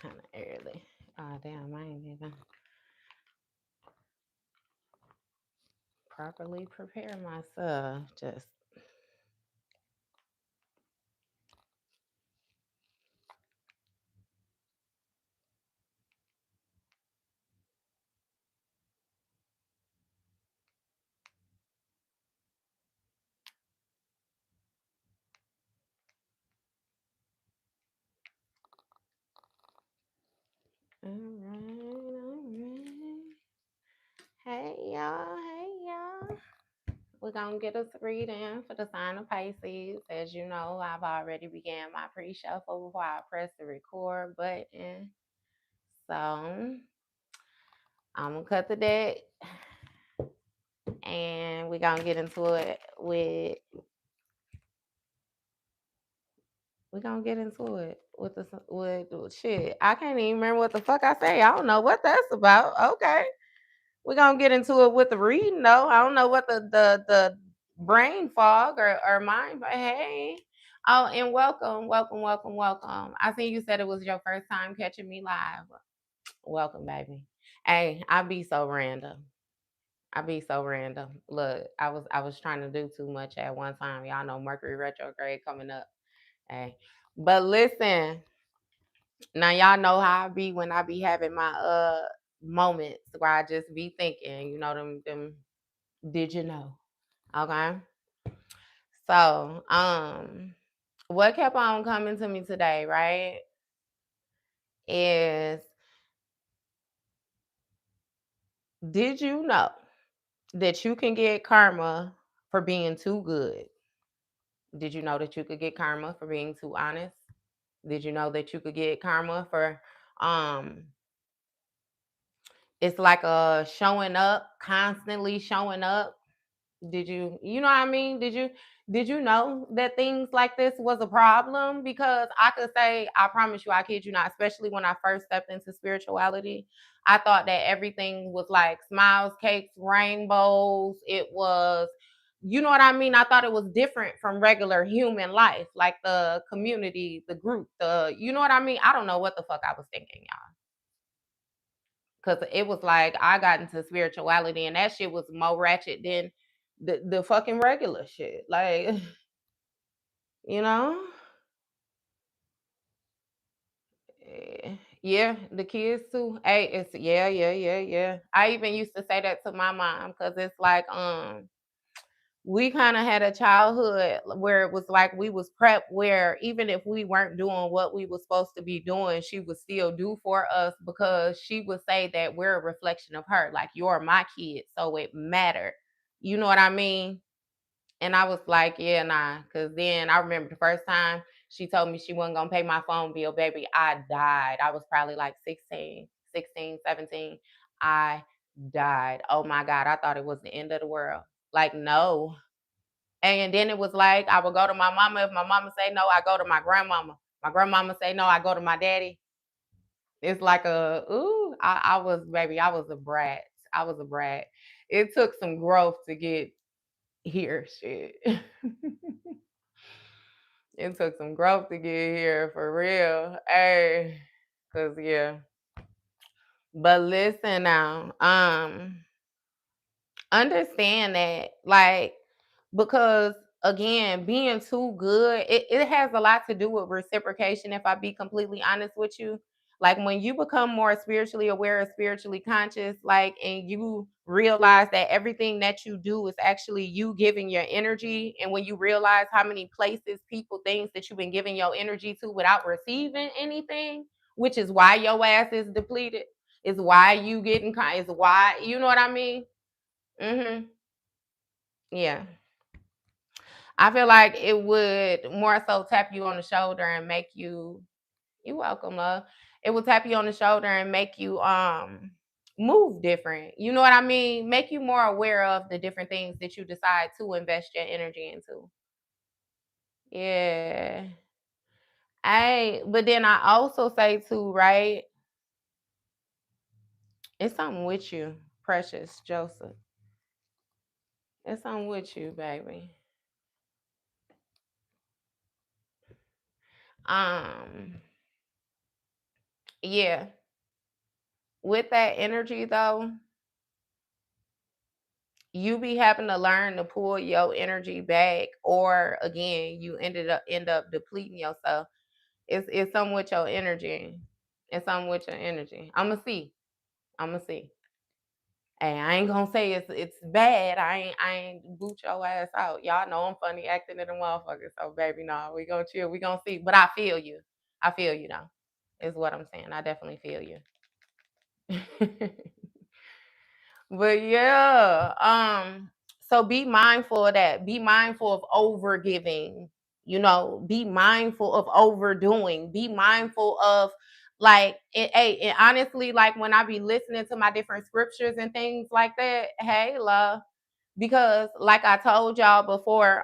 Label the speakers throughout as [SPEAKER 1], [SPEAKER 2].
[SPEAKER 1] kind of early. Oh damn, I ain't even properly prepare myself. Just all right, all right. Hey y'all, hey y'all. We're gonna get us reading for the sign of Pisces. As you know, I've already began my pre-shuffle before I press the record button. So I'm gonna cut the deck and we're gonna get into it with we're gonna get into it with the with shit. I can't even remember what the fuck I say. I don't know what that's about. Okay. We're gonna get into it with the reading though. I don't know what the brain fog or mind, but hey. Oh, and welcome, welcome, welcome, welcome. I think you said it was your first time catching me live. Welcome, baby. Hey, I be so random. I be so random. Look, I was trying to do too much at one time. Y'all know Mercury retrograde coming up. Hey. But listen, now y'all know how I be when I be having my moments where I just be thinking, them did you know? Okay. So, what kept on coming to me today, right? Is did you know that you can get karma for being too good? Did you know that you could get karma for being too honest? Did you know that you could get karma for um it's like a showing up, constantly showing up? Did you know what I mean? Did you know that things like this was a problem? Because I could say, I promise you, I kid you not, especially when I first stepped into spirituality, I thought that everything was like smiles, cakes, rainbows. It was, you know what I mean? I thought it was different from regular human life, like the community, the group, you know what I mean? I don't know what the fuck I was thinking, y'all. Cause it was like I got into spirituality and that shit was more ratchet than the fucking regular shit. Like, you know? Yeah, the kids too. Hey, it's yeah, yeah, yeah, yeah. I even used to say that to my mom because it's like we kind of had a childhood where it was like we was prepped where even if we weren't doing what we was supposed to be doing, she would still do for us because she would say that we're a reflection of her. Like you're my kid, so it mattered. You know what I mean? And I was like, yeah, nah. Cause then I remember the first time she told me she wasn't gonna pay my phone bill, baby. I died. I was probably like 16, 17. I died. Oh my God. I thought it was the end of the world. Like, no. And then it was like I would go to my mama. If my mama say no, I go to my grandmama. My grandmama say no, I go to my daddy. It's like I was baby, I was a brat. I was a brat. It took some growth to get here. Shit. It took some growth to get here for real. Hey, cause yeah. But listen now, understand that like because again being too good it has a lot to do with reciprocation if I be completely honest with you, like when you become more spiritually aware or spiritually conscious, like and you realize that everything that you do is actually you giving your energy, and when you realize how many places, people, things that you've been giving your energy to without receiving anything, which is why your ass is depleted, is why you getting is why, you know what I mean. Mm-hmm. Yeah. I feel like it would more so tap you on the shoulder and make you welcome, love. It will tap you on the shoulder and make you move different. You know what I mean? Make you more aware of the different things that you decide to invest your energy into. Yeah. But then I also say too, right? It's something with you, precious Joseph. It's something with you, baby. Um Yeah. With that energy though, you be having to learn to pull your energy back, or again, you end up depleting yourself. It's something with your energy. It's something with your energy. I'ma see. I'ma see. Hey, I ain't gonna say it's bad. I ain't boot your ass out. Y'all know I'm funny acting in the motherfucker. So baby, no, we gonna chill. We gonna see. But I feel you. I feel you though. Is what I'm saying. I definitely feel you. But yeah, so be mindful of that. Be mindful of over giving, be mindful of overdoing, be mindful of like and honestly, like when I be listening to my different scriptures and things like that, hey love, because like I told y'all before,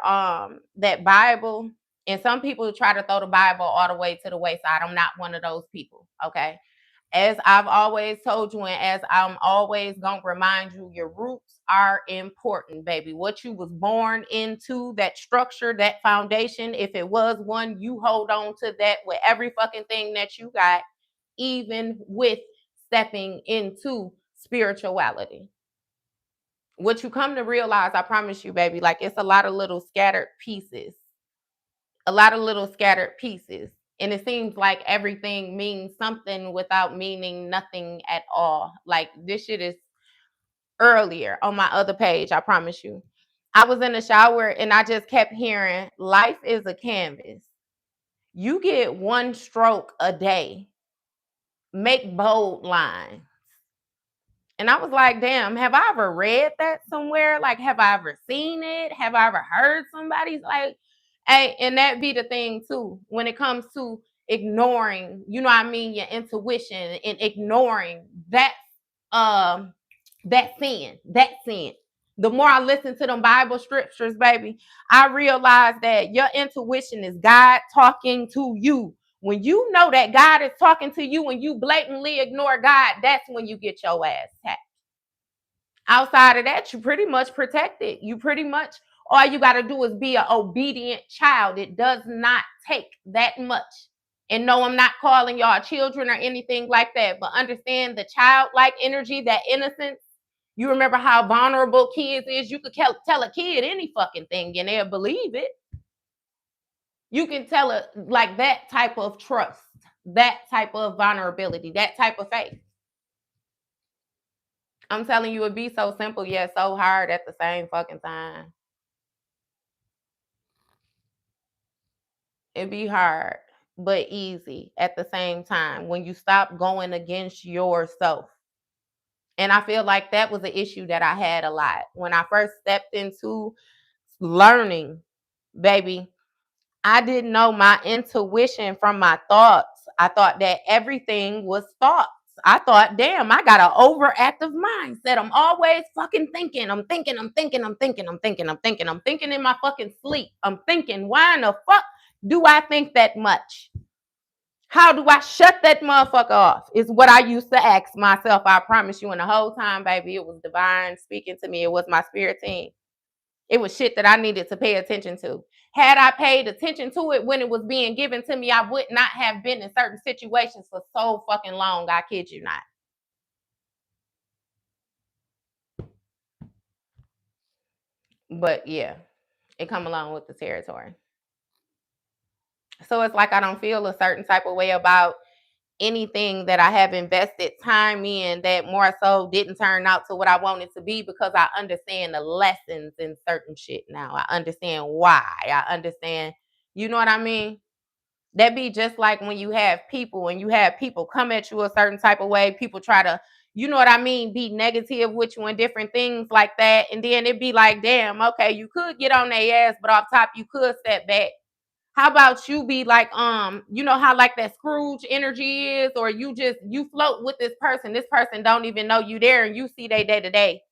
[SPEAKER 1] that Bible, and some people try to throw the Bible all the way to the wayside. I'm not one of those people, okay? As I've always told you, and as I'm always gonna remind you, your roots are important, baby. What you was born into, that structure, that foundation, if it was one, you hold on to that with every fucking thing that you got, even with stepping into spirituality. What you come to realize, I promise you, baby, like it's a lot of little scattered pieces, a lot of little scattered pieces. And it seems like everything means something without meaning nothing at all. Like this shit is earlier on my other page, I promise you. I was in the shower and I just kept hearing, life is a canvas. You get one stroke a day. Make bold lines. And I was like, damn, have I ever read that somewhere? Like, have I ever seen it? Have I ever heard somebody's like, hey, and that be the thing too, when it comes to ignoring, you know what I mean, your intuition and ignoring um that sin, that sin. The more I listen to them Bible scriptures, baby, I realize that your intuition is God talking to you. When you know that God is talking to you and you blatantly ignore God, that's when you get your ass tapped. Outside of that, you pretty much protected. You pretty much, all you got to do is be an obedient child. It does not take that much. And no, I'm not calling y'all children or anything like that, but understand the childlike energy, that innocence. You remember how vulnerable kids is. You could tell a kid any fucking thing and they'll believe it. You can tell it like that type of trust, that type of vulnerability, that type of faith. I'm telling you, it'd be so simple yet so hard at the same fucking time. It'd be hard, but easy at the same time when you stop going against yourself. And I feel like that was an issue that I had a lot. When I first stepped into learning, baby, I didn't know my intuition from my thoughts. I thought that everything was thoughts. I thought, damn, I got an overactive mindset. I'm always fucking thinking. I'm thinking, I'm thinking, I'm thinking, I'm thinking, I'm thinking, I'm thinking in my fucking sleep. I'm thinking, why in the fuck do I think that much? How do I shut that motherfucker off? Is what I used to ask myself. I promise you, and the whole time, baby, it was divine speaking to me. It was my spirit team. It was shit that I needed to pay attention to. Had I paid attention to it when it was being given to me, I would not have been in certain situations for so fucking long. I kid you not. But yeah, it come along with the territory. So it's like I don't feel a certain type of way about anything that I have invested time in that more so didn't turn out to what I wanted to be, because I understand the lessons in certain shit now. I understand why. I understand, you know what I mean? That be just like when you have people and you have people come at you a certain type of way, people try to, you know what I mean, be negative with you and different things like that. And then it'd be like, damn, okay, you could get on their ass, but off top you could step back. How about you be like, you know how like that Scrooge energy is, or you float with this person don't even know you there, and you see they day to day,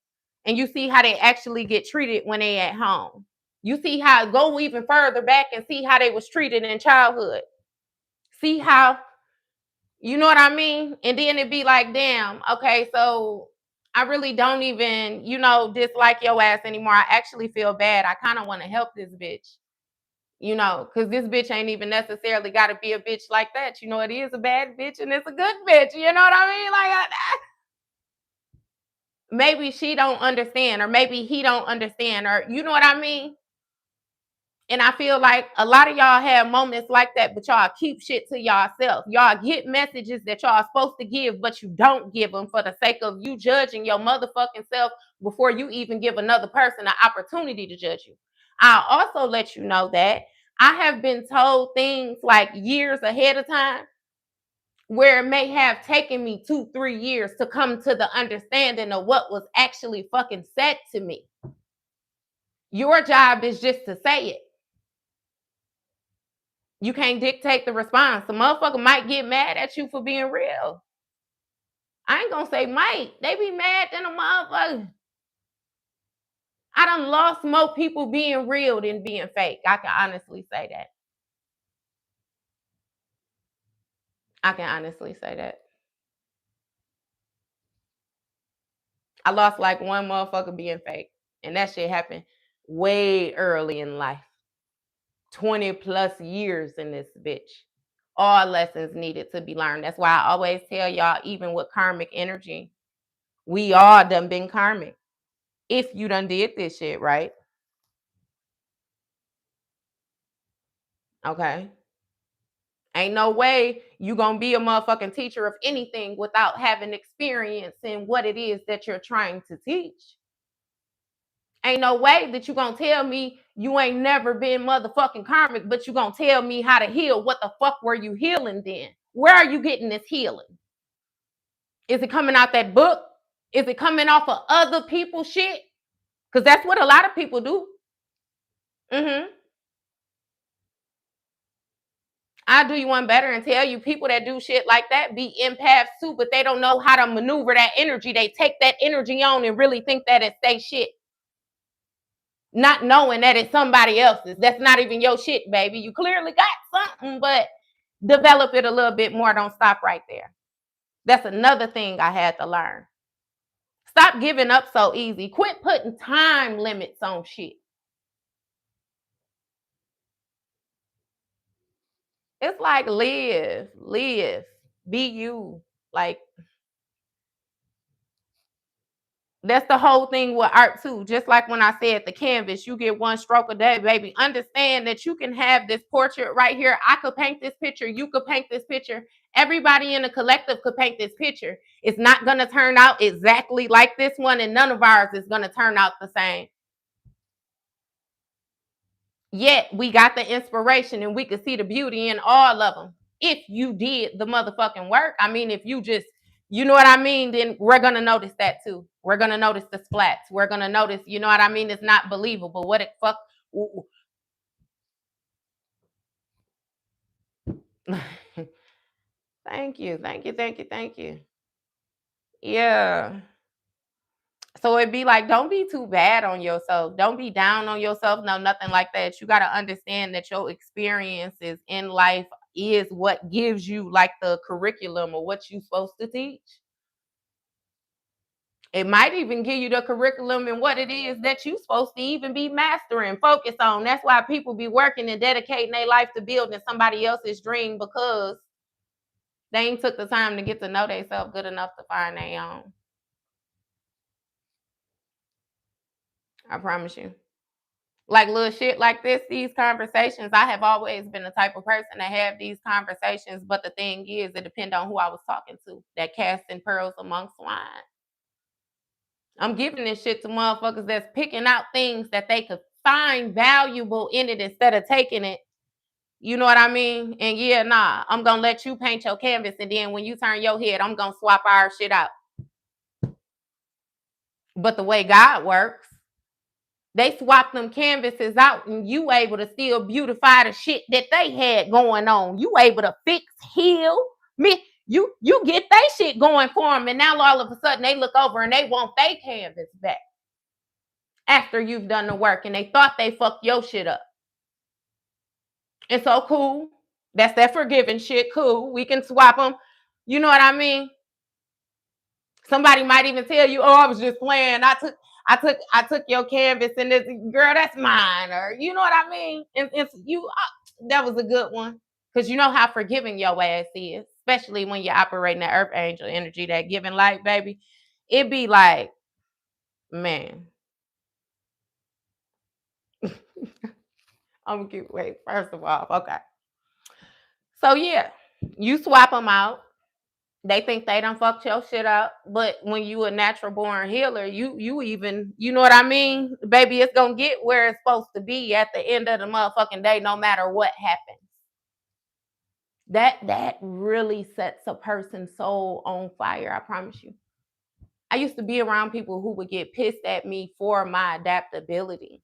[SPEAKER 1] and you see how they actually get treated when they at home. You see how go even further back and see how they was treated in childhood. See how, you know what I mean? And then it'd be like, damn, okay, so I really don't even, dislike your ass anymore. I actually feel bad. I kind of want to help this bitch. You know, because this bitch ain't even necessarily got to be a bitch like that. You know, it is a bad bitch and it's a good bitch. You know what I mean? Like, maybe she don't understand, or maybe he don't understand, or you know what I mean? And I feel like a lot of y'all have moments like that, but y'all keep shit to yourself. Y'all get messages that y'all are supposed to give, but you don't give them for the sake of you judging your motherfucking self before you even give another person an opportunity to judge you. I'll also let you know that I have been told things like years ahead of time where it may have taken me 2-3 years to come to the understanding of what was actually fucking said to me. Your job is just to say it. You can't dictate the response. The motherfucker might get mad at you for being real. I ain't gonna say might. They be mad than a motherfucker. I done lost more people being real than being fake. I can honestly say that. I can honestly say that. I lost like one motherfucker being fake. And that shit happened way early in life. 20 plus years in this bitch. All lessons needed to be learned. That's why I always tell y'all, even with karmic energy, we all done been karmic. If you done did this shit, right? Okay. Ain't no way you gonna be a motherfucking teacher of anything without having experience in what it is that you're trying to teach. Ain't no way that you gonna tell me you ain't never been motherfucking karmic, but you gonna tell me how to heal. What the fuck were you healing then? Where are you getting this healing? Is it coming out that book? Is it coming off of other people's shit? Because that's what a lot of people do. I'll do you one better and tell you people that do shit like that be empaths too, but they don't know how to maneuver that energy. They take that energy on and really think that it's their shit. Not knowing that it's somebody else's. That's not even your shit, baby. You clearly got something, but develop it a little bit more. Don't stop right there. That's another thing I had to learn. Stop giving up so easy. Quit putting time limits on shit. It's like live, be you. Like, that's the whole thing with art too. Just like when I said the canvas, you get one stroke a day, baby. Understand that you can have this portrait right here. I could paint this picture. You could paint this picture. Everybody in the collective could paint this picture. It's not going to turn out exactly like this one, and none of ours is going to turn out the same. Yet we got the inspiration and we could see the beauty in all of them. If you did the motherfucking work. I mean, if you just, you know what I mean, then we're going to notice that too. We're going to notice the splats. We're going to notice, you know what I mean? It's not believable. What it fuck. Thank you. Yeah. So it'd be like, don't be too bad on yourself. Don't be down on yourself. No, nothing like that. You got to understand that your experiences in life is what gives you like the curriculum or what you're supposed to teach. It might even give you the curriculum and what it is that you're supposed to even be mastering, focus on. That's why people be working and dedicating their life to building somebody else's dream, because they ain't took the time to get to know themselves good enough to find their own. I promise you. Like little shit like this, these conversations, I have always been the type of person to have these conversations. But the thing is, it depends on who I was talking to. That casting pearls among swine. I'm giving this shit to motherfuckers that's picking out things that they could find valuable in it instead of taking it. You know what I mean? And yeah, nah, I'm going to let you paint your canvas. And then when you turn your head, I'm going to swap our shit out. But the way God works, they swap them canvases out and you able to still beautify the shit that they had going on. You able to fix, heal, you get they shit going for them. And now all of a sudden they look over and they want their canvas back after you've done the work and they thought they fucked your shit up. It's so cool. That's that forgiving shit. Cool. We can swap them. You know what I mean? Somebody might even tell you, oh, I was just playing. I took your canvas and this girl, that's mine, or you know what I mean? It's you. That was a good one because you know how forgiving your ass is, especially when you're operating that earth angel energy, that giving light, baby. It be like, man. I'm gonna keep wait. First of all, okay. So yeah, you swap them out. They think they done fucked your shit up, but when you a natural born healer, you even, you know what I mean, baby, it's gonna get where it's supposed to be at the end of the motherfucking day, no matter what happens. That really sets a person's soul on fire. I promise you. I used to be around people who would get pissed at me for my adaptability,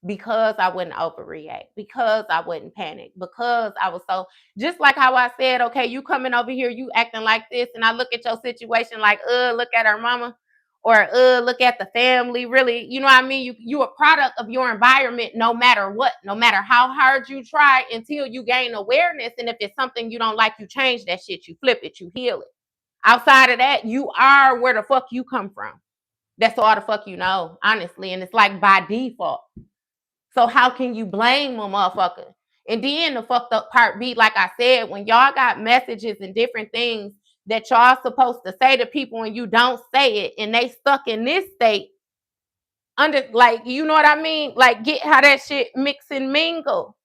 [SPEAKER 1] because I wouldn't overreact, because I wouldn't panic, because I was so, just like how I said, okay, you coming over here, you acting like this, and I look at your situation like, look at her mama, or look at the family. Really, you know what I mean? You a product of your environment, no matter what, no matter how hard you try, until you gain awareness. And if it's something you don't like, you change that shit, you flip it, you heal it. Outside of that, you are where the fuck you come from. That's all the fuck you know, honestly. And it's like by default. So how can you blame a motherfucker? And then the fucked up part be, like I said, when y'all got messages and different things that y'all supposed to say to people and you don't say it, and they stuck in this state under, like, you know what I mean? Like, get how that shit mix and mingle.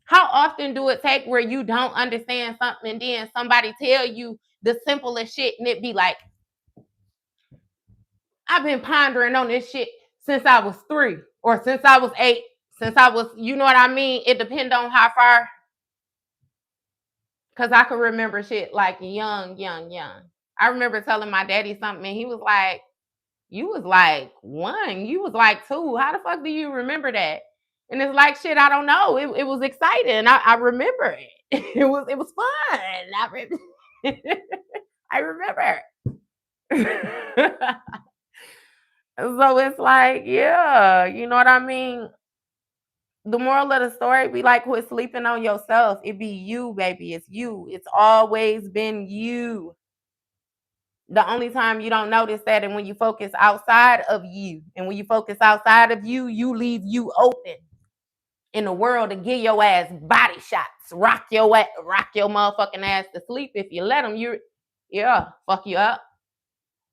[SPEAKER 1] How often do it take where you don't understand something and then somebody tell you the simplest shit and it be like, I've been pondering on this shit since I was 3 or since I was 8, since I was, you know what I mean? It depends on how far, because I can remember shit like young. I remember telling my daddy something and he was like, you was like 1, you was like 2. How the fuck do you remember that? And it's like, shit, I don't know. It was exciting. I remember it. It was fun. I remember. So it's like, yeah, you know what I mean? The moral of the story be like, quit sleeping on yourself. It be you, baby. It's you. It's always been you. The only time you don't notice that and when you focus outside of you. And when you focus outside of you, you leave you open in the world to give your ass body shots. Rock your motherfucking ass to sleep if you let them. Yeah, fuck you up.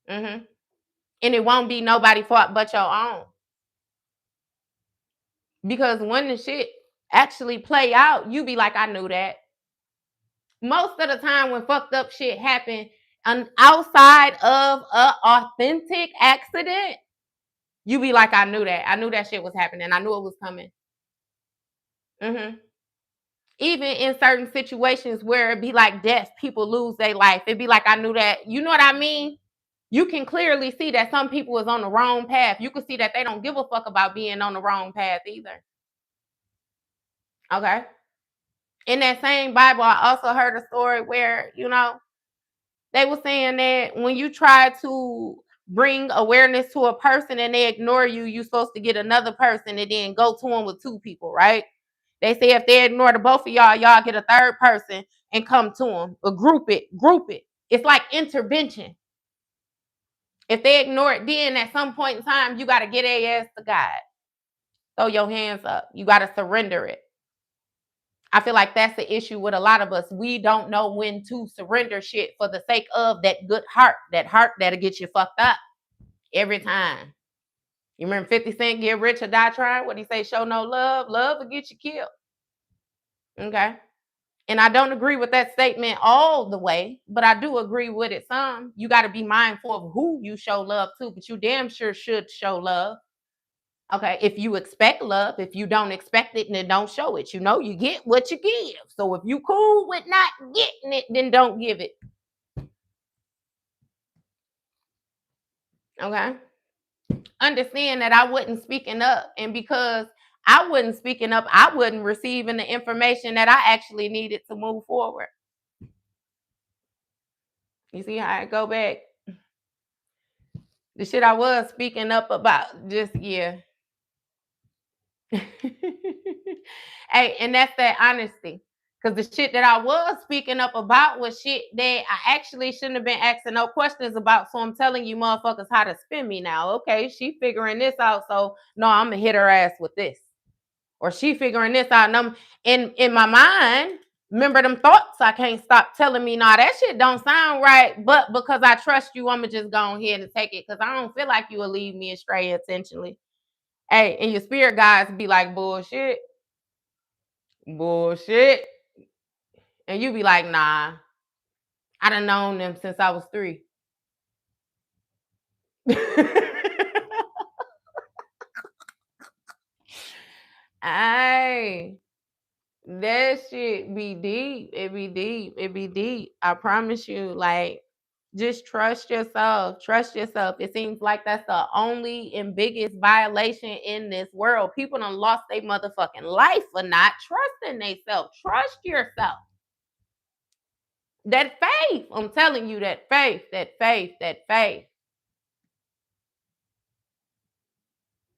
[SPEAKER 1] And it won't be nobody fault but your own. Because when the shit actually play out, you be like, I knew that. Most of the time when fucked up shit happen, outside of a authentic accident, you be like, I knew that. I knew that shit was happening. I knew it was coming. Even in certain situations where it be like death, people lose their life. It be like, I knew that. You know what I mean? You can clearly see that some people is on the wrong path. You can see that they don't give a fuck about being on the wrong path either. Okay. In that same Bible, I also heard a story where, they were saying that when you try to bring awareness to a person and they ignore you, you're supposed to get another person and then go to them with 2 people, right? They say if they ignore the both of y'all, y'all get a third person and come to them. Or group it. It's like intervention. If they ignore it, then at some point in time, you got to get their ass to God. Throw your hands up. You got to surrender it. I feel like that's the issue with a lot of us. We don't know when to surrender shit for the sake of that good heart. That heart that'll get you fucked up every time. You remember 50 Cent, Get Rich or Die Trying? What he say? Show no love. Love will get you killed. Okay. And I don't agree with that statement all the way, but I do agree with it some. You got to be mindful of who you show love to, but you damn sure should show love. Okay, if you expect love, if you don't expect it, then don't show it. You get what you give. So if you cool with not getting it, then don't give it. Okay. Understand that I wasn't speaking up. And because I wasn't speaking up, I wasn't receiving the information that I actually needed to move forward. You see how I go back? The shit I was speaking up about, just, yeah. Hey, and that's that honesty. Because the shit that I was speaking up about was shit that I actually shouldn't have been asking no questions about. So I'm telling you motherfuckers how to spin me now. Okay, she figuring this out. So no, I'm gonna hit her ass with this. Or she figuring this out. And I'm in my mind, remember them thoughts I can't stop telling me, nah, that shit don't sound right. But because I trust you, I'm gonna just go ahead and take it. Because I don't feel like you will lead me astray intentionally. Hey, and your spirit guides be like, bullshit. Bullshit. And you be like, nah, I done known them since I was 3. Ay, that shit be deep. It be deep. It be deep. I promise you. Like, just trust yourself. Trust yourself. It seems like that's the only and biggest violation in this world. People done lost their motherfucking life for not trusting themselves. Trust yourself. That faith. I'm telling you, that faith, that faith, that faith.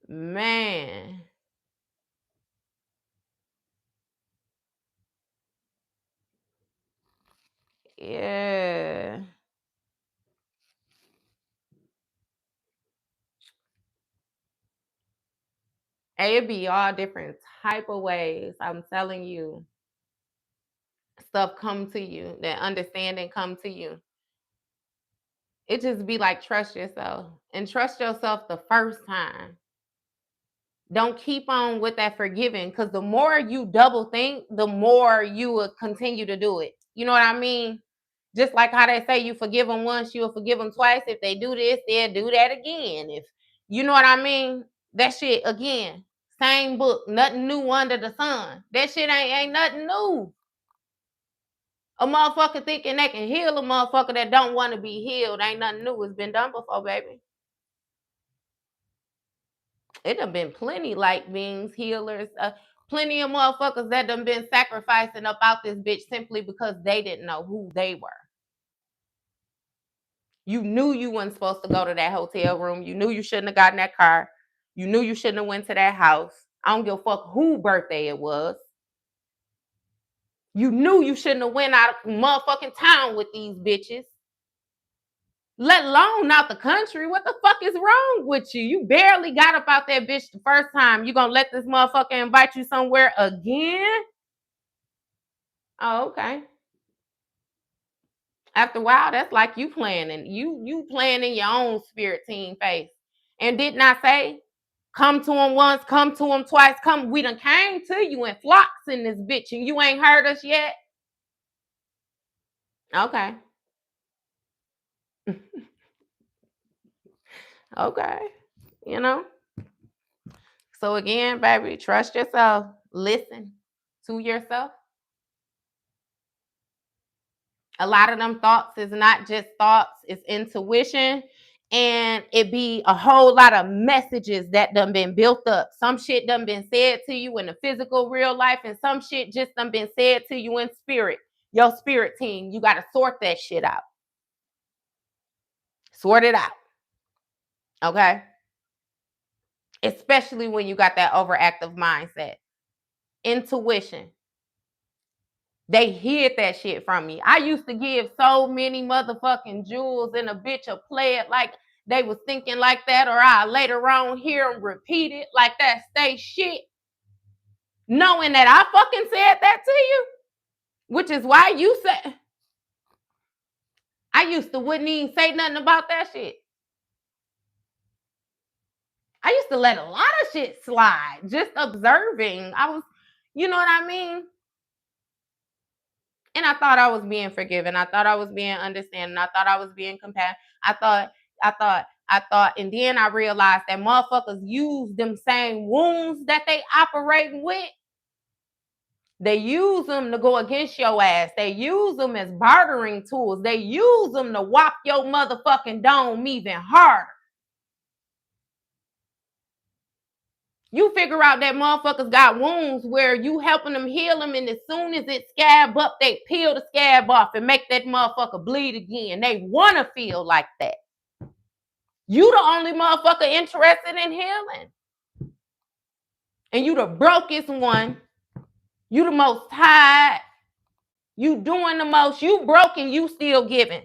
[SPEAKER 1] Man. Yeah. It be all different type of ways. I'm telling you, stuff come to you, that understanding come to you. It just be like trust yourself and trust yourself the first time. Don't keep on with that forgiving, because the more you double think, the more you will continue to do it. You know what I mean? Just like how they say you forgive them once, you'll forgive them twice. If they do this, they'll do that again. If you know what I mean, that shit again. Same book, nothing new under the sun. That shit ain't nothing new. A motherfucker thinking they can heal a motherfucker that don't want to be healed ain't nothing new. It's been done before, baby. It done been plenty light beings, healers, plenty of motherfuckers that done been sacrificing up out this bitch simply because they didn't know who they were. You knew you weren't supposed to go to that hotel room. You knew you shouldn't have gotten that car. You knew you shouldn't have went to that house. I don't give a fuck who birthday it was. You knew you shouldn't have went out of motherfucking town with these bitches. Let alone out the country. What the fuck is wrong with you? You barely got up out that bitch the first time. You gonna let this motherfucker invite you somewhere again? Oh, okay. After a while, that's like you planning. You playing in your own spirit team face. And didn't I say, come to him once, come to him twice, come. We done came to you in flocks in this bitch, and you ain't heard us yet? Okay. Okay. You know? So again, baby, trust yourself. Listen to yourself. A lot of them thoughts is not just thoughts, it's intuition. And it be a whole lot of messages that done been built up. Some shit done been said to you in the physical real life, and some shit just done been said to you in spirit. Your spirit team, you got to sort that shit out. Sort it out. Okay? Especially when you got that overactive mindset. Intuition. They hid that shit from me. I used to give so many motherfucking jewels and a bitch a play it like they was thinking like that, or I later on hear them repeat it like that stay shit. Knowing that I fucking said that to you. Which is why you said I used to wouldn't even say nothing about that shit. I used to let a lot of shit slide, just observing. I was, you know what I mean? And I thought I was being forgiving. I thought I was being understanding. I thought I was being compassionate. I thought, and then I realized that motherfuckers use them same wounds that they operating with. They use them to go against your ass. They use them as bartering tools. They use them to whop your motherfucking dome even harder. You figure out that motherfuckers got wounds where you helping them heal them, and as soon as it scab up, they peel the scab off and make that motherfucker bleed again. They want to feel like that. You the only motherfucker interested in healing. And you the brokest one. You the most tired. You doing the most. You broken, you still giving.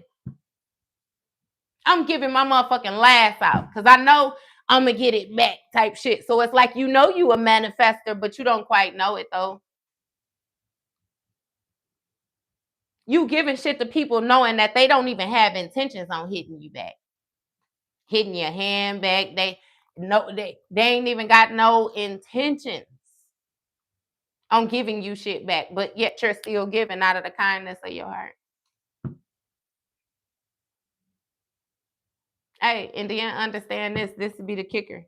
[SPEAKER 1] I'm giving my motherfucking last out because I know I'm going to get it back type shit. So it's like, you know, you a manifester, but you don't quite know it though. You giving shit to people knowing that they don't even have intentions on hitting you back. Hitting your hand back. They ain't even got no intentions on giving you shit back, but yet you're still giving out of the kindness of your heart. Hey, and then understand this would be the kicker.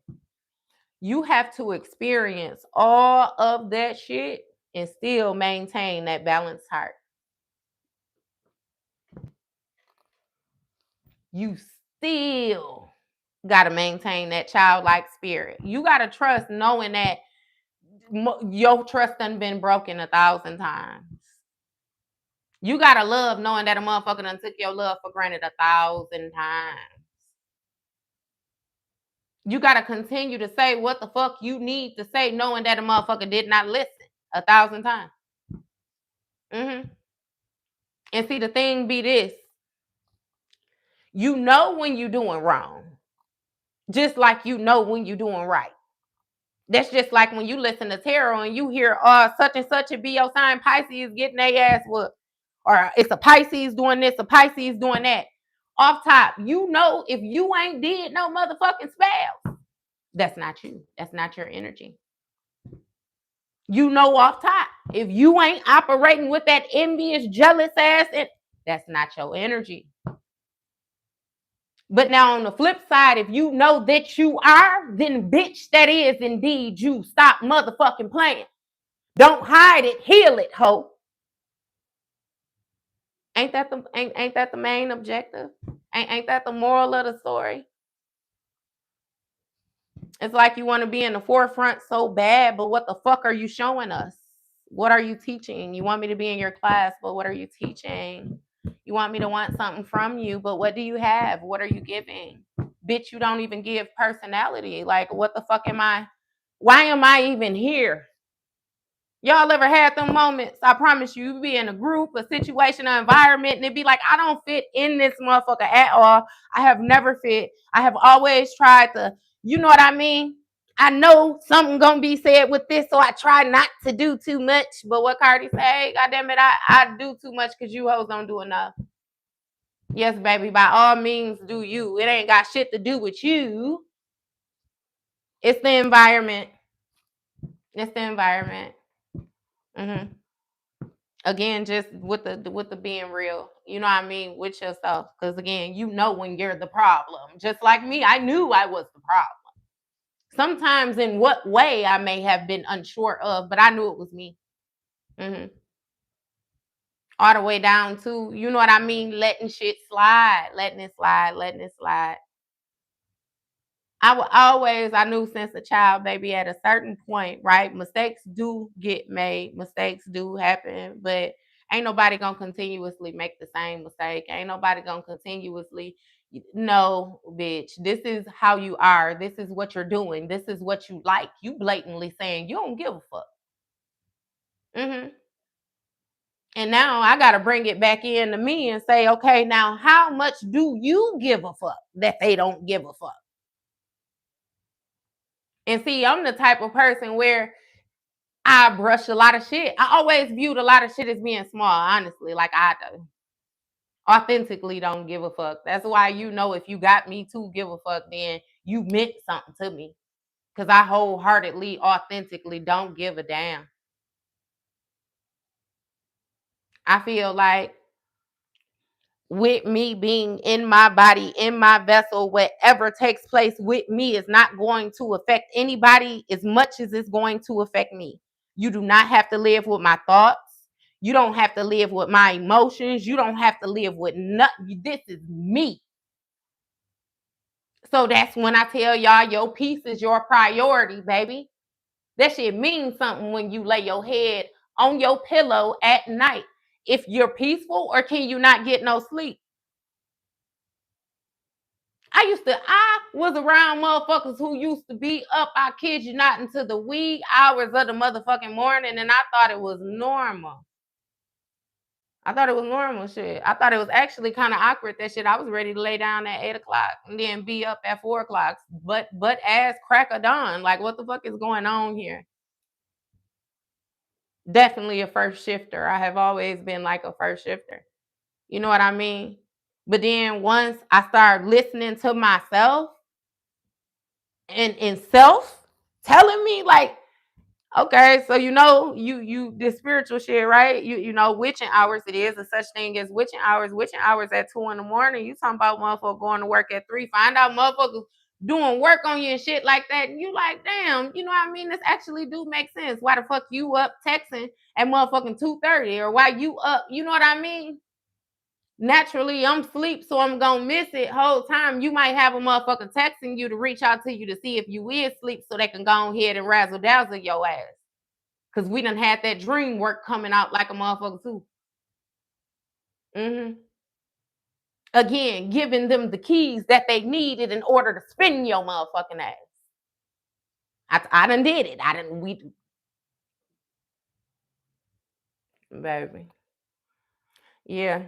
[SPEAKER 1] You have to experience all of that shit and still maintain that balanced heart. You still got to maintain that childlike spirit. You got to trust knowing that your trust done been broken 1,000 times. You got to love knowing that a motherfucker done took your love for granted 1,000 times. You got to continue to say what the fuck you need to say knowing that a motherfucker did not listen 1,000 times. Mm-hmm. And see, the thing be this. You know when you're doing wrong. Just like you know when you're doing right. That's just like when you listen to tarot and you hear, such and such a be your sign, Pisces getting their ass whooped. Or it's a Pisces doing this, a Pisces doing that. Off top, you know if you ain't did no motherfucking spells, that's not you. That's not your energy. You know off top, if you ain't operating with that envious, jealous ass, that's not your energy. But now on the flip side, if you know that you are, then bitch, that is indeed you. Stop motherfucking playing. Don't hide it, heal it, ho. Ain't that the main objective? Ain't that the moral of the story? It's like you want to be in the forefront so bad, but what the fuck are you showing us? What are you teaching? You want me to be in your class, but what are you teaching? You want me to want something from you, but what do you have? What are you giving? Bitch, you don't even give personality. Like, what the fuck am I? Why am I even here? Y'all ever had them moments? I promise you be in a group, a situation, an environment, and it be like, I don't fit in this motherfucker at all. I have never fit. I have always tried to, you know what I mean? I know something gonna be said with this, so I try not to do too much. But what Cardi say, God damn it, I do too much because you hoes don't do enough. Yes, baby, by all means do you. It ain't got shit to do with you. It's the environment. It's the environment. Mm-hmm. Again, just with the being real, you know what I mean, with yourself. Because again, you know when you're the problem. Just like me, I knew I was the problem. Sometimes in what way I may have been unsure of, but I knew it was me. Mm-hmm. All the way down to, you know what I mean, letting shit slide, letting it slide, letting it slide. I knew since a child, baby, at a certain point, right? Mistakes do get made, mistakes do happen, but ain't nobody gonna continuously make the same mistake. Ain't nobody gonna continuously, no, bitch, this is how you are. This is what you're doing. This is what you like. You blatantly saying you don't give a fuck. Mm-hmm. And now I got to bring it back into me and say, okay, now how much do you give a fuck that they don't give a fuck? And see, I'm the type of person where I brush a lot of shit. I always viewed a lot of shit as being small, honestly, like I do. Authentically don't give a fuck. That's why you know if you got me to give a fuck, then you meant something to me. Because I wholeheartedly, authentically don't give a damn. I feel like with me being in my body, in my vessel, whatever takes place with me is not going to affect anybody as much as it's going to affect me. You do not have to live with my thoughts. You don't have to live with my emotions. You don't have to live with nothing. This is me. So that's when I tell y'all your peace is your priority, baby. That shit means something when you lay your head on your pillow at night. If you're peaceful or can you not get no sleep? I was around motherfuckers who used to be up, I kid you not, until the wee hours of the motherfucking morning, and I thought it was normal. I thought it was normal shit. I thought it was actually kind of awkward that shit. I was ready to lay down at 8 o'clock and then be up at 4 o'clock. But as crack of dawn. Like, what the fuck is going on here? Definitely a first shifter. I have always been like a first shifter. You know what I mean? But then once I started listening to myself and self telling me like, okay, so you this spiritual shit, right? You know witching hours. It is a such thing as witching hours. Witching hours at 2 a.m. You talking about motherfucker going to work at 3. Find out motherfuckers doing work on you and shit like that. And you like, damn, you know what I mean? This actually do make sense. Why the fuck you up texting at motherfucking 2:30? Or why you up? You know what I mean? Naturally, I'm asleep, so I'm gonna miss it whole time. You might have a motherfucker texting you to reach out to you to see if you is asleep so they can go ahead and razzle dazzle your ass. Cause we done had that dream work coming out like a motherfucker too. Again, giving them the keys that they needed in order to spin your motherfucking ass. I done did it. Baby. Yeah.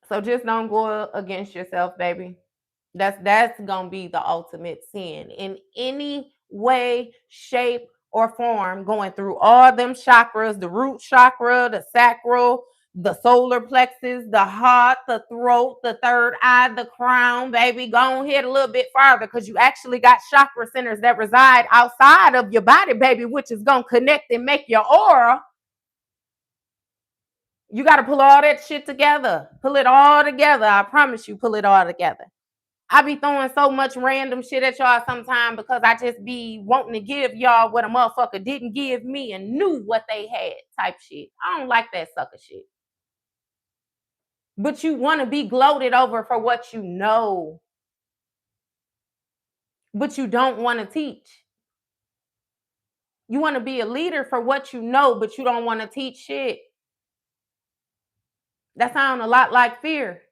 [SPEAKER 1] So just don't go against yourself, baby. That's gonna be the ultimate sin in any way, shape, or form. Going through all them chakras, the root chakra, the sacral, the solar plexus, the heart, the throat, the third eye, the crown, baby. Go ahead a little bit farther because you actually got chakra centers that reside outside of your body, baby, which is gonna connect and make your aura. You got to pull all that shit together. Pull it all together. I promise you, pull it all together. I be throwing so much random shit at y'all sometimes because I just be wanting to give y'all what a motherfucker didn't give me and knew what they had type shit. I don't like that sucker shit. But you want to be gloated over for what you know. But you don't want to teach. You want to be a leader for what you know, but you don't want to teach shit. That sounds a lot like fear.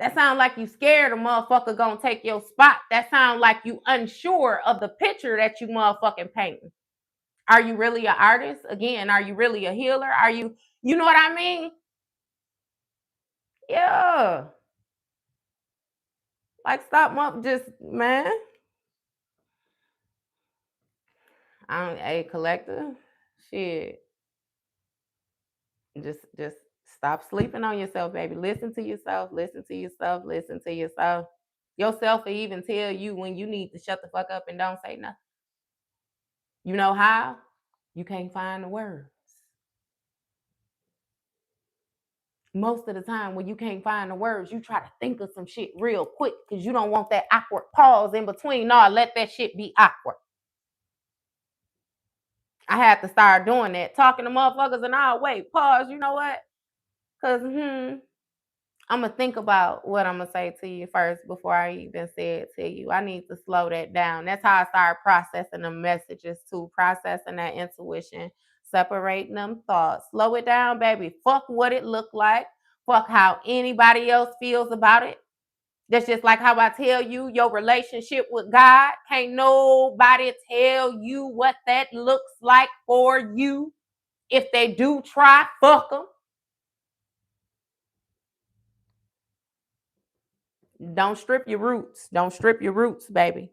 [SPEAKER 1] That sounds like you scared a motherfucker gonna take your spot. That sounds like you unsure of the picture that you motherfucking painting. Are you really an artist? Again, are you really a healer? Are you know what I mean? Yeah. Like stop up, just man. I'm a collector. Shit. Just stop sleeping on yourself, baby. Listen to yourself, listen to yourself, listen to yourself. Yourself will even tell you when you need to shut the fuck up and don't say nothing. You know how? You can't find the words. Most of the time when you can't find the words, you try to think of some shit real quick because you don't want that awkward pause in between. No, let that shit be awkward. I had to start doing that, talking to motherfuckers and I'll wait, pause, you know what? Because I'm going to think about what I'm going to say to you first before I even say it to you. I need to slow that down. That's how I start processing the messages too, processing that intuition, separating them thoughts. Slow it down, baby. Fuck what it looked like. Fuck how anybody else feels about it. That's just like how I tell you your relationship with God. Can't nobody tell you what that looks like for you. If they do try, fuck them. Don't strip your roots. Don't strip your roots, baby.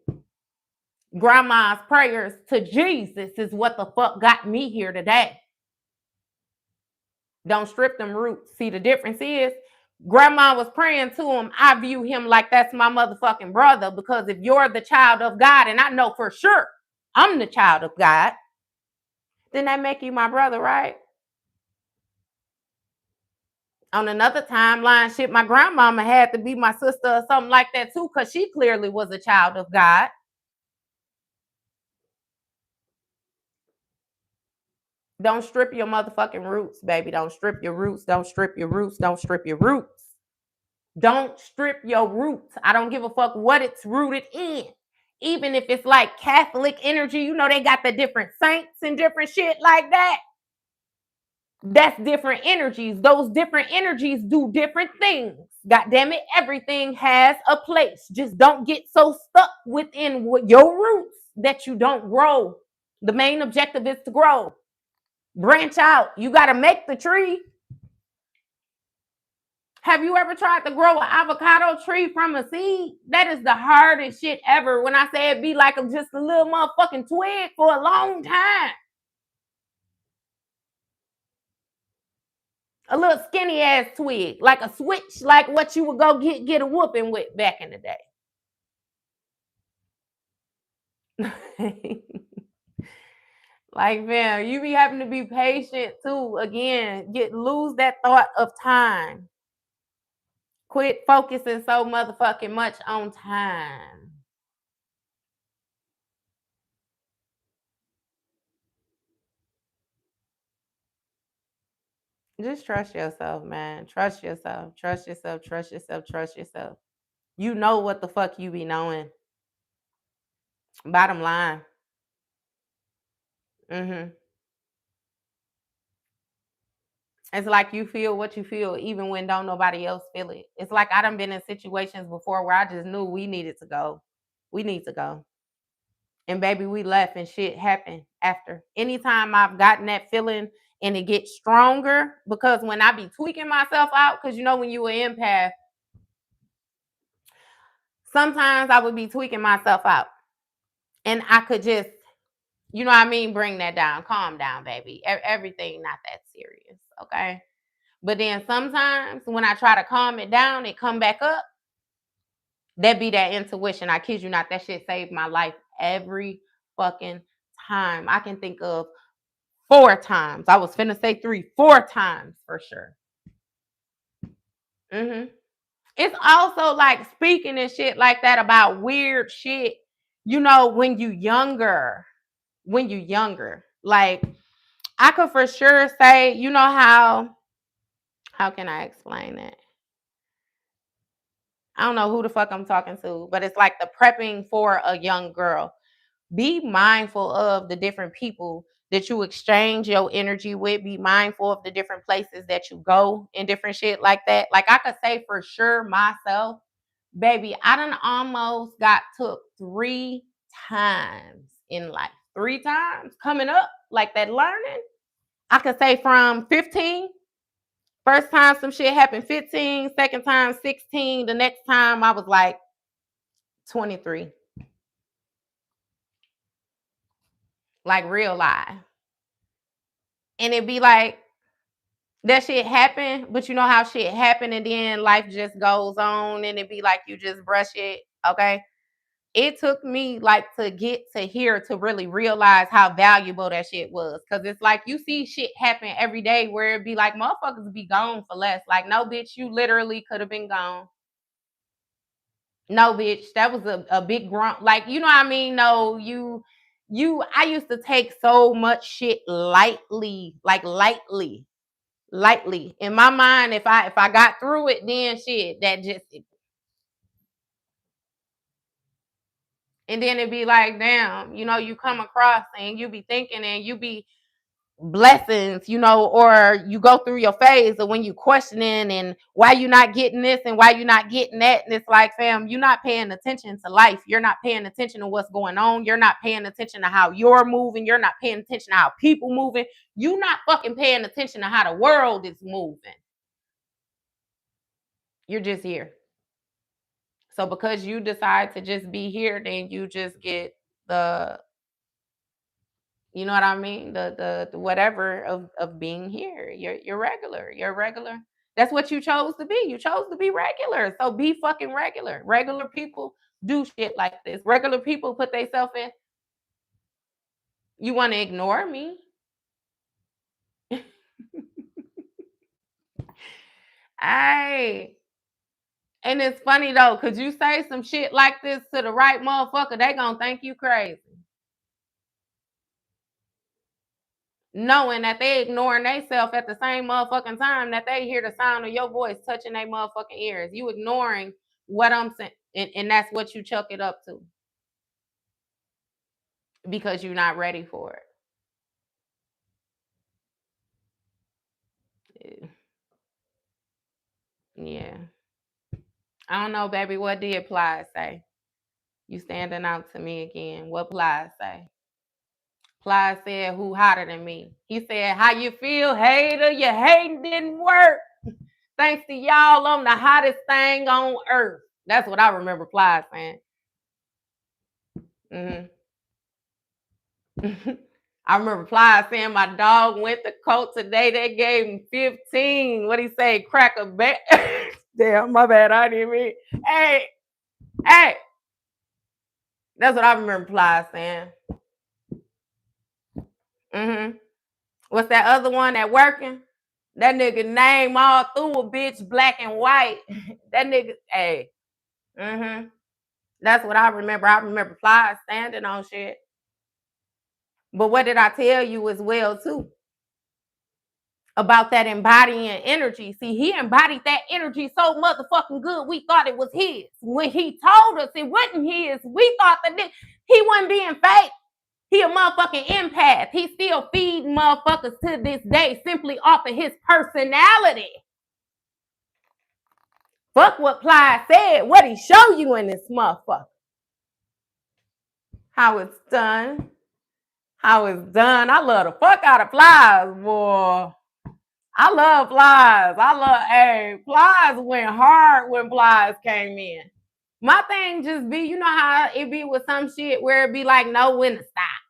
[SPEAKER 1] Grandma's prayers to Jesus is what the fuck got me here today. Don't strip them roots. See, the difference is grandma was praying to him. I view him like that's my motherfucking brother because if you're the child of God, and I know for sure I'm the child of God, then that make you my brother, right? On another timeline, shit, my grandmama had to be my sister or something like that too, because she clearly was a child of God. Don't strip your motherfucking roots, baby. Don't strip your roots. Don't strip your roots. Don't strip your roots. Don't strip your roots. I don't give a fuck what it's rooted in. Even if it's like Catholic energy, you know, they got the different saints and different shit like that. That's different energies. Those different energies do different things. God damn it, everything has a place. Just don't get so stuck within your roots that you don't grow. The main objective is to grow. Branch out. You got to make the tree. Have you ever tried to grow an avocado tree from a seed? That is the hardest shit ever. When I say it be like just a little motherfucking twig for a long time. A little skinny ass twig, like a switch, like what you would go get a whooping with back in the day. Like, man, you be having to be patient too. Again, lose that thought of time. Quit focusing so motherfucking much on time. Just trust yourself, man. Trust yourself. Trust yourself. Trust yourself. Trust yourself. You know what the fuck you be knowing. Bottom line. Mm-hmm. It's like you feel what you feel, even when don't nobody else feel it. It's like I done been in situations before where I just knew we needed to go. We need to go. And baby, we left and shit happened after. Anytime I've gotten that feeling and it gets stronger, because when I be tweaking myself out, because you know when you an empath, sometimes I would be tweaking myself out. And I could just, you know what I mean, bring that down. Calm down, baby. Everything not that serious, okay? But then sometimes when I try to calm it down, it come back up. That be that intuition. I kid you not, that shit saved my life every fucking time. I can think of 4 times. I was finna say 3, 4 times for sure. Mm-hmm. It's also like speaking and shit like that about weird shit, you know, when you younger. Like, I could for sure say, you know how can I explain it? I don't know who the fuck I'm talking to, but it's like the prepping for a young girl. Be mindful of the different people that you exchange your energy with. Be mindful of the different places that you go and different shit like that. Like I could say for sure myself, baby, I done almost got took 3 times in life. 3 times coming up, like that learning. I could say from 15. First time some shit happened 15, second time 16, the next time I was like 23. Like real life. And it'd be like that shit happened, but you know how shit happened and then life just goes on and it'd be like you just brush it. Okay. It took me like to get to here to really realize how valuable that shit was. Cause it's like you see shit happen every day where it'd be like motherfuckers be gone for less. Like, no, bitch, you literally could have been gone. No, bitch, that was a big grunt. Like, you know what I mean? No, I used to take so much shit lightly, like lightly. In my mind, if I got through it, then shit, that just, and then it'd be like, damn, you know, you come across and you be thinking and you be blessings, you know, or you go through your phase of when you questioning and why you not getting this and why you not getting that. And it's like, fam, you're not paying attention to life. You're not paying attention to what's going on. You're not paying attention to how you're moving. You're not paying attention to how people moving. You're not fucking paying attention to how the world is moving. You're just here. So because you decide to just be here, then you just get the, you know what I mean? The whatever of being here. You're regular. You're regular. That's what you chose to be. You chose to be regular. So be fucking regular. Regular people do shit like this. Regular people put themselves in. You want to ignore me? Hey. And it's funny though, cause you say some shit like this to the right motherfucker, they gonna think you crazy. Knowing that they ignoring themselves at the same motherfucking time that they hear the sound of your voice touching their motherfucking ears. You ignoring what I'm saying, and that's what you chuck it up to because you're not ready for it. Yeah. I don't know, baby. What did Plies say? You standing out to me again. What Plies say? Plies said, who hotter than me? He said, how you feel, hater? Your hating didn't work. Thanks to y'all, I'm the hottest thing on earth. That's what I remember Plies saying. Mm-hmm. I remember Plies saying my dog went to court today. They gave him 15. What he say? Crack a bet. Damn, my bad. I didn't mean. Hey. That's what I remember Plies saying. Mm-hmm. What's that other one that working? That nigga name all through a bitch, black and white. That nigga, hey. Mm-hmm. That's what I remember. I remember Plies standing on shit. But what did I tell you as well, too? About that embodying energy. See, he embodied that energy so motherfucking good, we thought it was his. When he told us it wasn't his, we thought that he wasn't being fake. He a motherfucking empath. He still feeding motherfuckers to this day simply off of his personality. Fuck what Plies said. What he show you in this motherfucker. How it's done. How it's done. I love the fuck out of Plies, boy. I love Plies. Hey, Plies went hard when Plies came in. My thing just be, you know how it be with some shit where it be like, know when to stop.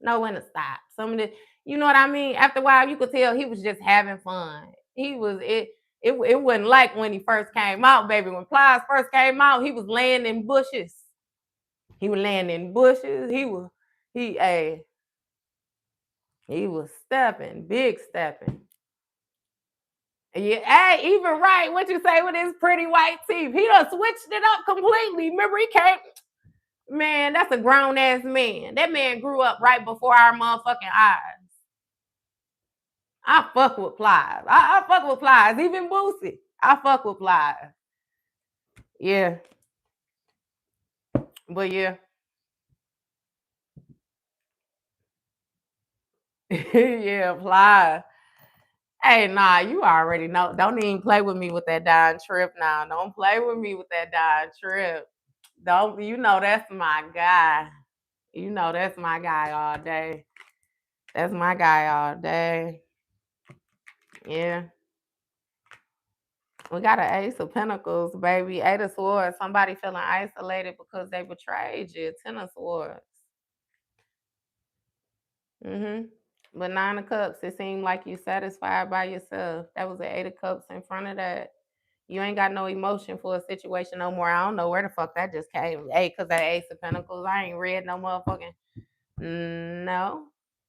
[SPEAKER 1] Know when to stop. Some of the, you know what I mean? After a while, you could tell he was just having fun. He was, it wasn't like when he first came out, baby. When Plies first came out, he was laying in bushes. He was laying in bushes. He was stepping, big stepping. Yeah, hey, even right, what you say with his pretty white teeth? He done switched it up completely. Remember, he came, man, that's a grown-ass man. That man grew up right before our motherfucking eyes. I fuck with Plies. I fuck with Plies. Even Boosie. I fuck with Plies. Yeah. But yeah. Yeah, Plies. Hey, nah, you already know. Don't even play with me with that dying trip now. Don't play with me with that dying trip. Don't, you know that's my guy. You know that's my guy all day. That's my guy all day. Yeah. We got an Ace of Pentacles, baby. Eight of Swords. Somebody feeling isolated because they betrayed you. Ten of Swords. Mm-hmm. But Nine of Cups, it seemed like you satisfied by yourself. That was the Eight of Cups in front of that. You ain't got no emotion for a situation no more. I don't know where the fuck that just came. Hey, because that Ace of Pentacles, I ain't read no motherfucking. No.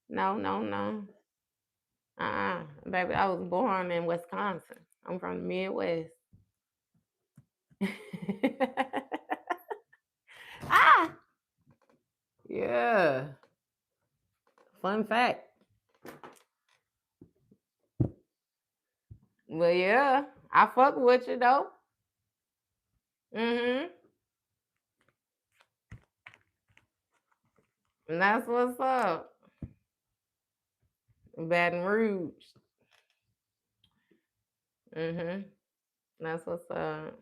[SPEAKER 1] No. Baby, I was born in Wisconsin. I'm from the Midwest. Ah! Yeah. Fun fact. But yeah, I fuck with you though. Mm-hmm. And that's what's up. Baton Rouge. Mm-hmm. That's what's up.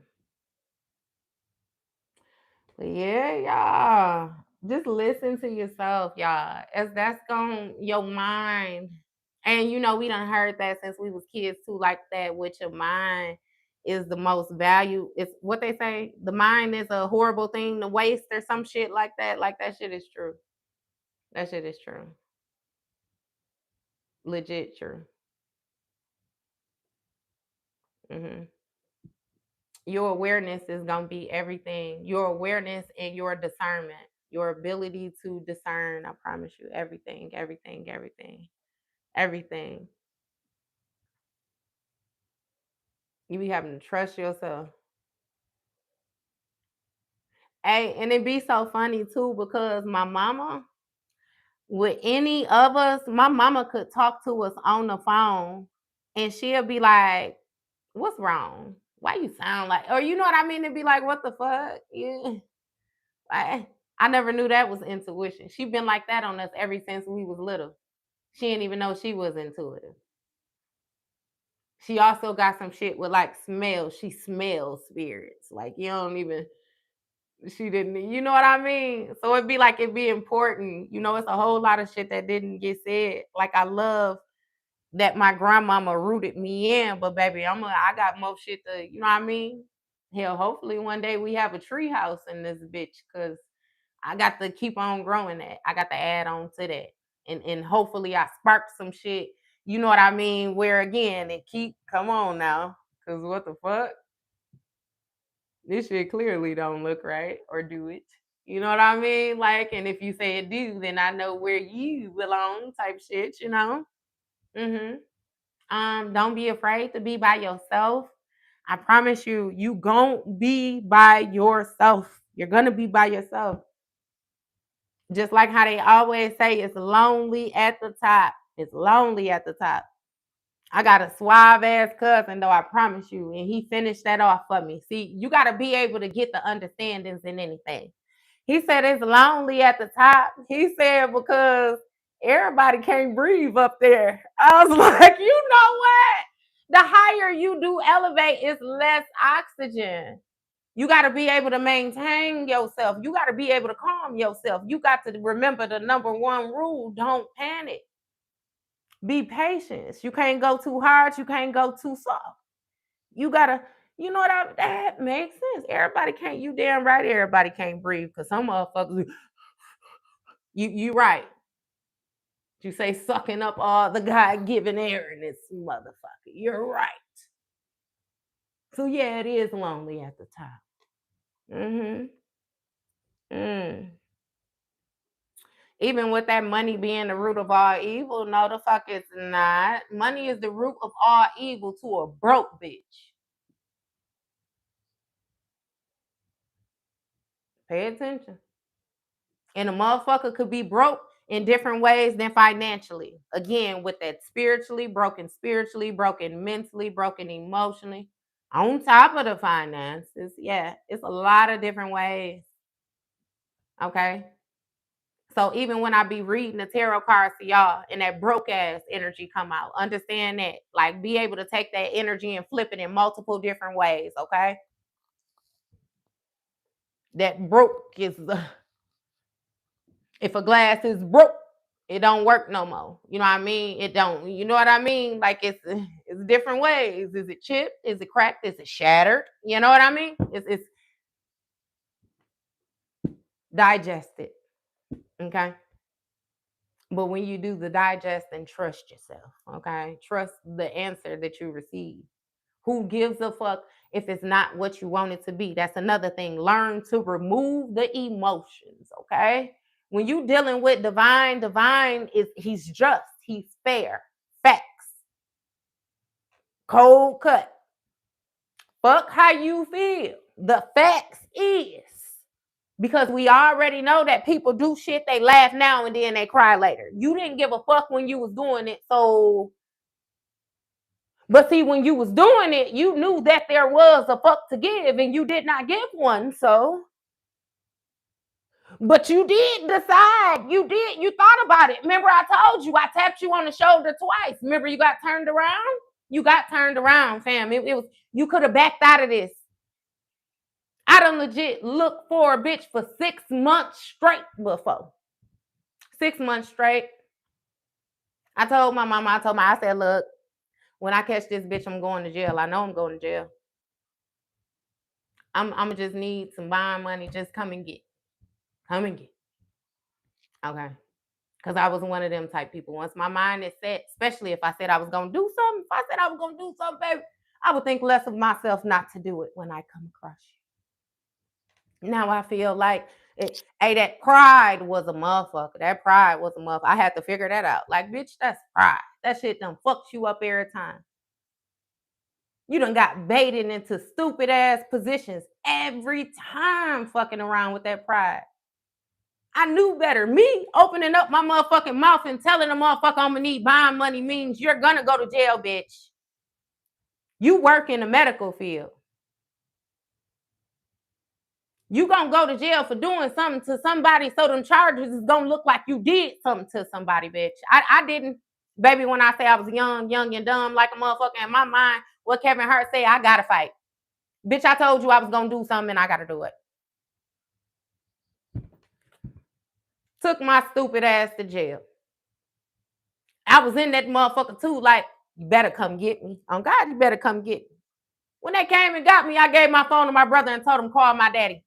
[SPEAKER 1] But yeah, y'all. Just listen to yourself, y'all. As that's going your mind. And you know, we done heard that since we was kids too, like that with your mind is the most value. It's what they say, the mind is a horrible thing to waste or some shit like that. Like that shit is true. That shit is true. Legit true. Hmm. Your awareness is gonna be everything. Your awareness and your discernment, your ability to discern. I promise you, everything. You be having to trust yourself. Hey, and it be so funny too because my mama, with any of us, my mama could talk to us on the phone, and she'll be like, "What's wrong? Why you sound like?" Or you know what I mean? It'd be like, "What the fuck?" Yeah. I never knew that was intuition. She been like that on us ever since we was little. She didn't even know she was intuitive. She also got some shit with like smell. She smells spirits. Like you don't even. She didn't, you know what I mean? So it'd be like it'd be important. You know, it's a whole lot of shit that didn't get said. Like I love that my grandmama rooted me in, but baby, I got more shit to, you know what I mean? Hell, hopefully one day we have a tree house in this bitch, cause I got to keep on growing that. I got to add on to that. And hopefully I spark some shit. You know what I mean? Where again it keep come on now. Cause what the fuck? This shit clearly don't look right or do it. You know what I mean? Like, and if you say it do, then I know where you belong, type shit, you know? Mm-hmm. Don't be afraid to be by yourself. I promise you, you gon' be by yourself. You're gonna be by yourself. Just like how they always say, it's lonely at the top. It's lonely at the top. I got a suave ass cousin, though, I promise you, and he finished that off for me. See, you got to be able to get the understandings in anything. He said it's lonely at the top. He said because everybody can't breathe up there. I was like, you know what? The higher you do elevate, it's less oxygen. You got to be able to maintain yourself. You got to be able to calm yourself. You got to remember the number one rule: don't panic. Be patient. You can't go too hard. You can't go too soft. You gotta, you know what that makes sense. Everybody can't, you damn right, everybody can't breathe because some motherfuckers, you right. You say sucking up all the God given air in this motherfucker. You're right. So yeah, it is lonely at the top. Mm-hmm. Mm. Even with that money being the root of all evil, no, the fuck it's not. Money is the root of all evil to a broke bitch. Pay attention. And a motherfucker could be broke in different ways than financially. Again, with that spiritually broken mentally, broken emotionally. On top of the finances, yeah, it's a lot of different ways. Okay. So even when I be reading the tarot cards to y'all and that broke ass energy come out, understand that. Like be able to take that energy and flip it in multiple different ways. Okay. That broke is if a glass is broke, it don't work no more. You know what I mean? It don't. You know what I mean? Like it's different ways. Is it chipped? Is it cracked? Is it shattered? You know what I mean? It's digested. Okay. But when you do the digest and trust yourself, okay? Trust the answer that you receive. Who gives a fuck if it's not what you want it to be? That's another thing. Learn to remove the emotions, okay? When you dealing with divine is he's just, he's fair, facts, cold cut. Fuck how you feel. The facts is because we already know that people do shit, they laugh now and then they cry later. You didn't give a fuck when you was doing it, so but see, when you was doing it, you knew that there was a fuck to give and you did not give one. So, but you did decide. You thought about it. Remember, I told you, I tapped you on the shoulder twice. Remember, you got turned around? You got turned around, fam. It was, you could have backed out of this. I done legit looked for a bitch for 6 months straight before. 6 months straight. I told my mama, I said, look, when I catch this bitch, I'm going to jail. I know I'm going to jail. I'm gonna just need some bond money. Just come and get. Come and get. Okay. Because I was one of them type people. Once my mind is set, especially if I said I was gonna do something, if I said I was gonna do something, baby, I would think less of myself not to do it when I come across you. Now I feel like hey, that pride was a motherfucker. That pride was a motherfucker. I had to figure that out. Like, bitch, that's pride. That shit done fucks you up every time. You done got baited into stupid ass positions every time fucking around with that pride. I knew better. Me opening up my motherfucking mouth and telling a motherfucker I'm gonna need bond money means you're gonna go to jail, bitch. You work in the medical field. You gonna go to jail for doing something to somebody, so them charges is gonna look like you did something to somebody, bitch. I didn't. Baby, when I say I was young and dumb like a motherfucker in my mind, what Kevin Hart say, I gotta fight. Bitch, I told you I was gonna do something and I gotta do it. Took my stupid ass to jail. I was in that motherfucker too, like, you better come get me. Oh God, you better come get me. When they came and got me, I gave my phone to my brother and told him, call my daddy.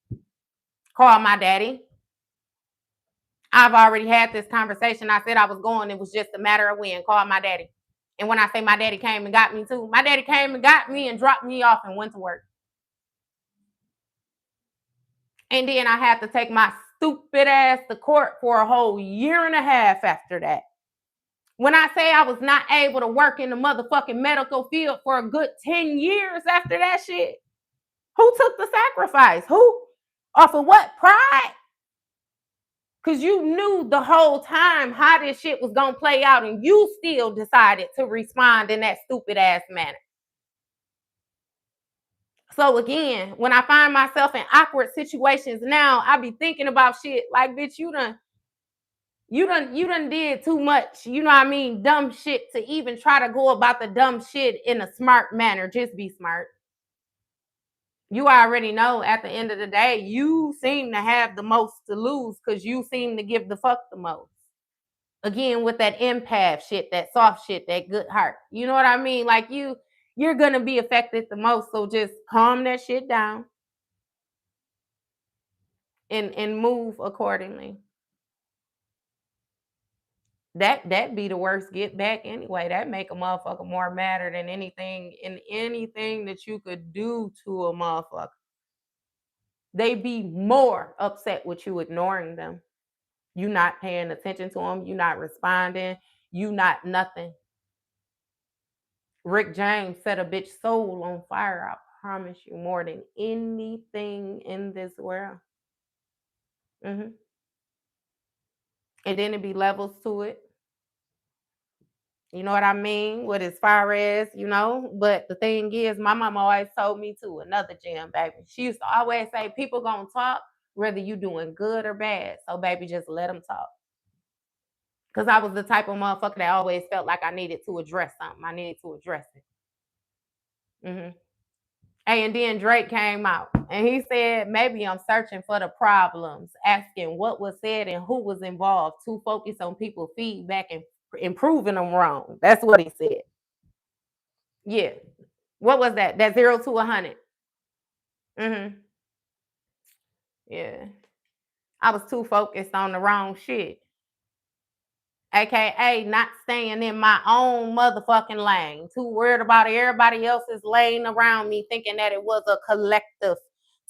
[SPEAKER 1] Call my daddy. I've already had this conversation. I said I was going. It was just a matter of when. Call my daddy. And when I say my daddy came and got me too, my daddy came and got me and dropped me off and went to work. And then I had to take my stupid ass to court for a whole year and a half after that. When I say I was not able to work in the motherfucking medical field for a good 10 years after that shit, who took the sacrifice? Who? Off of what? Pride? Because you knew the whole time how this shit was going to play out and you still decided to respond in that stupid ass manner. So again, when I find myself in awkward situations now, I be thinking about shit like, bitch, you done did too much, you know what I mean, dumb shit to even try to go about the dumb shit in a smart manner. Just be smart. You already know at the end of the day, you seem to have the most to lose because you seem to give the fuck the most. Again, with that empath shit, that soft shit, that good heart. You know what I mean? Like you're gonna be affected the most. So just calm that shit down and move accordingly. That be the worst get back anyway. That make a motherfucker more madder than anything that you could do to a motherfucker. They be more upset with you ignoring them. You not paying attention to them. You not responding. You not nothing. Rick James set a bitch soul on fire. I promise you, more than anything in this world. And then it be levels to it. You know what I mean? With as far as, but the thing is, my mama always told me to another gem, baby. She used to always say, people gonna talk whether you doing good or bad. So baby, just let them talk. Because I was the type of motherfucker that always felt like I needed to address something. I needed to address it. Hey, and then Drake came out and he said, maybe I'm searching for the problems, asking what was said and who was involved, to focus on people's feedback and improving them wrong. That's what he said. Yeah. What was that? That 0 to 100. Yeah. I was too focused on the wrong shit. AKA not staying in my own motherfucking lane. Too worried about everybody else's lane around me, thinking that it was a collective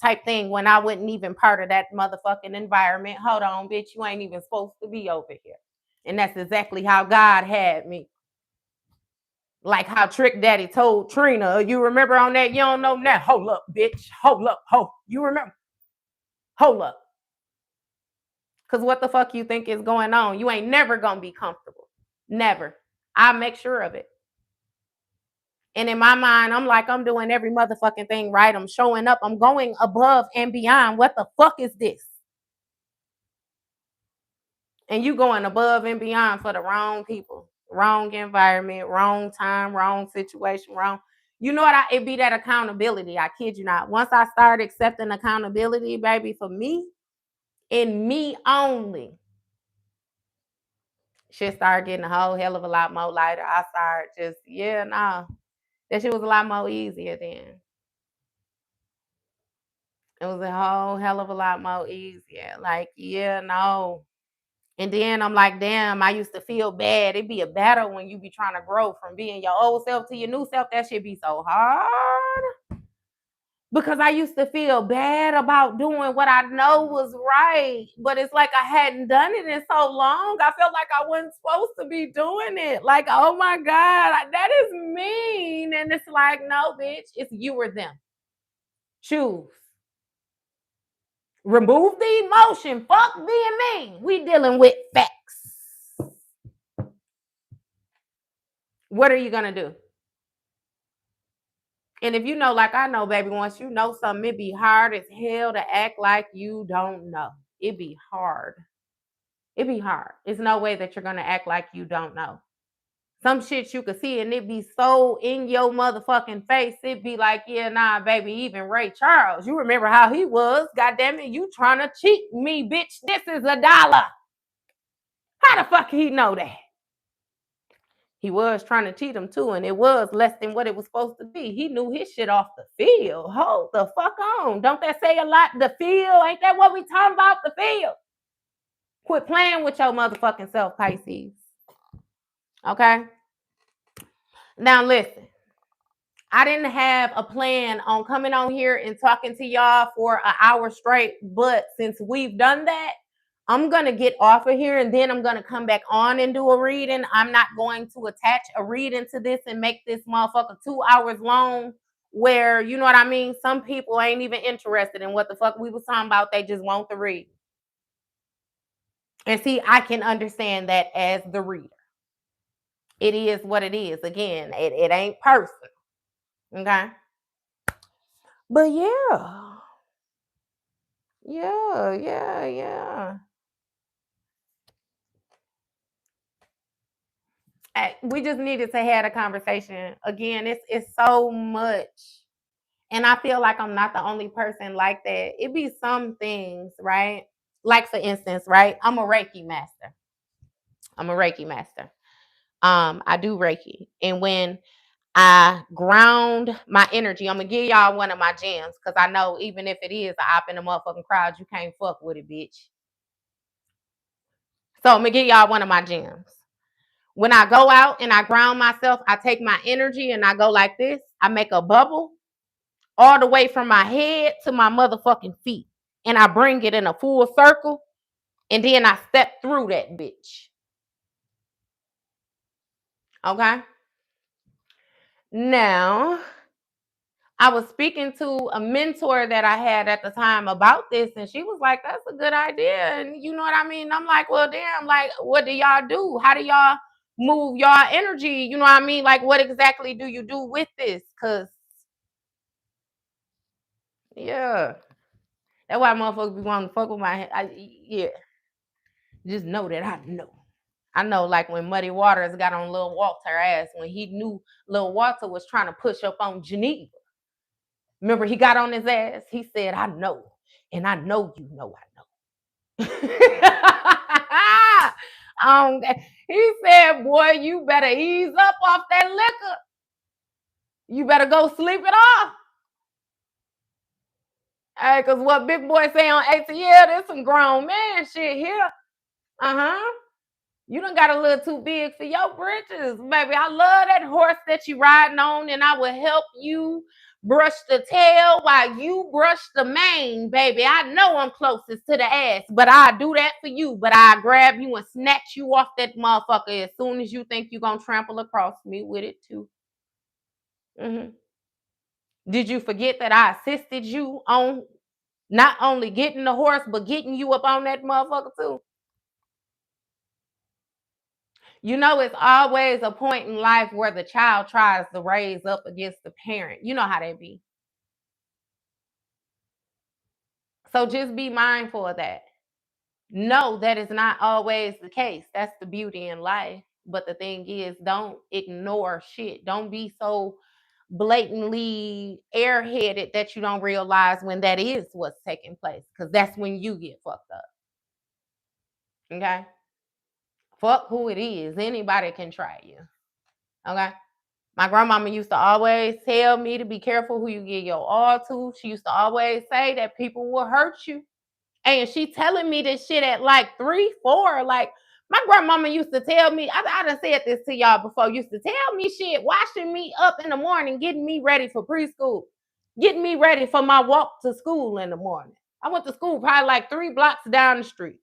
[SPEAKER 1] type thing when I wasn't even part of that motherfucking environment. Hold on, bitch, you ain't even supposed to be over here. And that's exactly how God had me. Like how Trick Daddy told Trina, you remember on that? You don't know that? Hold up, bitch. Hold up. You remember? Hold up. Because what the fuck you think is going on? You ain't never going to be comfortable. Never. I make sure of it. And in my mind, I'm like, I'm doing every motherfucking thing right. I'm showing up. I'm going above and beyond. What the fuck is this? And you going above and beyond for the wrong people, wrong environment, wrong time, wrong situation, wrong. You know what? It be that accountability. I kid you not. Once I start accepting accountability, baby, for me and me only, shit started getting a whole hell of a lot more lighter. I started just, that shit was a lot more easier then. It was a whole hell of a lot more easier. Like, And then I'm like, damn, I used to feel bad. It'd be a battle when you be trying to grow from being your old self to your new self. That shit be so hard. Because I used to feel bad about doing what I know was right. But it's like I hadn't done it in so long. I felt like I wasn't supposed to be doing it. Like, oh my God, that is mean. And it's like, no, bitch, it's you or them. Choose. Remove the emotion. Fuck being mean. We dealing with facts. What are you going to do? And if you know, like I know, baby, once you know something, it be hard as hell to act like you don't know. It be hard. It be hard. There's no way that you're going to act like you don't know. Some shit you could see and it be so in your motherfucking face. It be like, yeah, nah, baby, even Ray Charles. You remember how he was. God damn it, you trying to cheat me, bitch. This is $1. How the fuck he know that? He was trying to cheat him too, and it was less than what it was supposed to be. He knew his shit off the field. Hold the fuck on. Don't that say a lot? The field, ain't that what we talking about? The field. Quit playing with your motherfucking self, Pisces. Okay? Now listen. I didn't have a plan on coming on here and talking to y'all for an hour straight, but since we've done that, I'm going to get off of here and then I'm going to come back on and do a reading. I'm not going to attach a reading to this and make this motherfucker 2 hours long where, you know what I mean? Some people ain't even interested in what the fuck we was talking about. They just want the read. And see, I can understand that as the reader. It is what it is. Again, it ain't personal. Okay? But yeah. Yeah. We just needed to have a conversation. Again, it's so much. And I feel like I'm not the only person like that. It be some things, right? Like for instance, right? I'm a Reiki master. I do Reiki. And when I ground my energy, I'm gonna give y'all one of my gems because I know even if it is an op in the motherfucking crowd, you can't fuck with it, bitch. So I'm gonna give y'all one of my gems. When I go out and I ground myself, I take my energy and I go like this. I make a bubble all the way from my head to my motherfucking feet. And I bring it in a full circle. And then I step through that bitch. Okay? Now, I was speaking to a mentor that I had at the time about this, and she was like, that's a good idea. And you know what I mean? I'm like, well, damn, like, what do y'all do? How do y'all move y'all energy? You know what I mean? Like, what exactly do you do with this? Because, yeah, that's why motherfuckers be wanting to fuck with my head. Yeah, just know that I know. I know, like, when Muddy Waters got on Lil Walter ass, when he knew Lil Walter was trying to push up on Geneva. Remember, he got on his ass. He said, I know. And I know you know I know. He said, boy, you better ease up off that liquor. You better go sleep it off. Hey, because what Big Boy say on ATL, there's some grown man shit here. Uh-huh. You done got a little too big for your britches, baby. I love that horse that you riding on, and I will help you brush the tail while you brush the mane, baby. I know I'm closest to the ass, but I do that for you. But I grab you and snatch you off that motherfucker as soon as you think you're gonna trample across me with it too. Mm-hmm. Did you forget that I assisted you on not only getting the horse, but getting you up on that motherfucker too? You know, it's always a point in life where the child tries to raise up against the parent. You know how that be. So just be mindful of that. No, that is not always the case. That's the beauty in life. But the thing is, don't ignore shit. Don't be so blatantly airheaded that you don't realize when that is what's taking place. Because that's when you get fucked up. Okay? Fuck who it is. Anybody can try you. Okay? My grandmama used to always tell me to be careful who you give your all to. She used to always say that people will hurt you. And she telling me this shit at like 3, 4. Like, my grandmama used to tell me, I done said this to y'all before, used to tell me shit, washing me up in the morning, getting me ready for preschool, getting me ready for my walk to school in the morning. I went to school probably like 3 blocks down the street.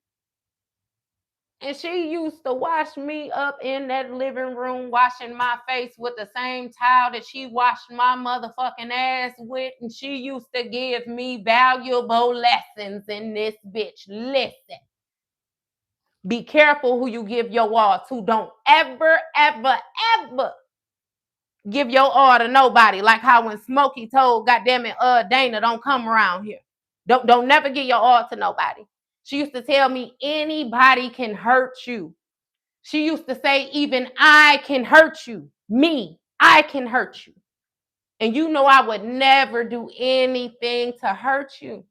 [SPEAKER 1] And she used to wash me up in that living room, washing my face with the same towel that she washed my motherfucking ass with. And she used to give me valuable lessons in this bitch. Listen. Be careful who you give your all to. Don't ever give your all to nobody. Like how when Smokey told, goddamn it, Dana, don't come around here. Don't never give your all to nobody. She used to tell me anybody can hurt you. She used to say, even I can hurt you. Me, I can hurt you. And you know I would never do anything to hurt you.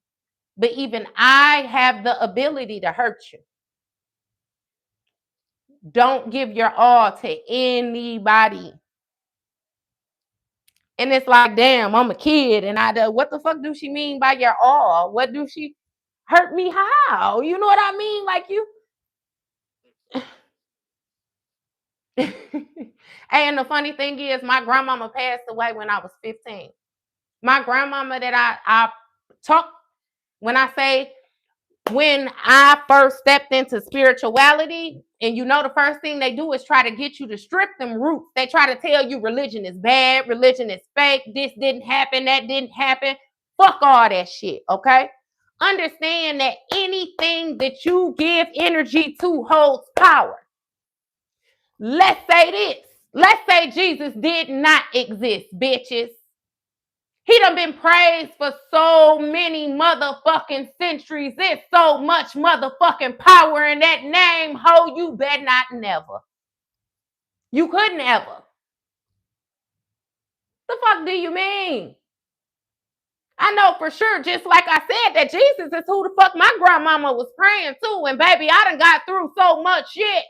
[SPEAKER 1] But even I have the ability to hurt you. Don't give your all to anybody. And it's like, damn, I'm a kid, and what the fuck do she mean by your all? What do she hurt me? How? You know what I mean? Like you. And the funny thing is, my grandmama passed away when I was 15. My grandmama that I talk when I say when I first stepped into spirituality, and you know the first thing they do is try to get you to strip them roots. They try to tell you religion is bad, religion is fake, this didn't happen, that didn't happen. Fuck all that shit, okay? Understand that anything that you give energy to holds power. Let's say this. Let's say Jesus did not exist, bitches. He done been praised for so many motherfucking centuries. There's so much motherfucking power in that name. Ho, you bet not never. You couldn't ever. The fuck do you mean? I know for sure, just like I said, that Jesus is who the fuck my grandmama was praying to. And baby, I done got through so much shit.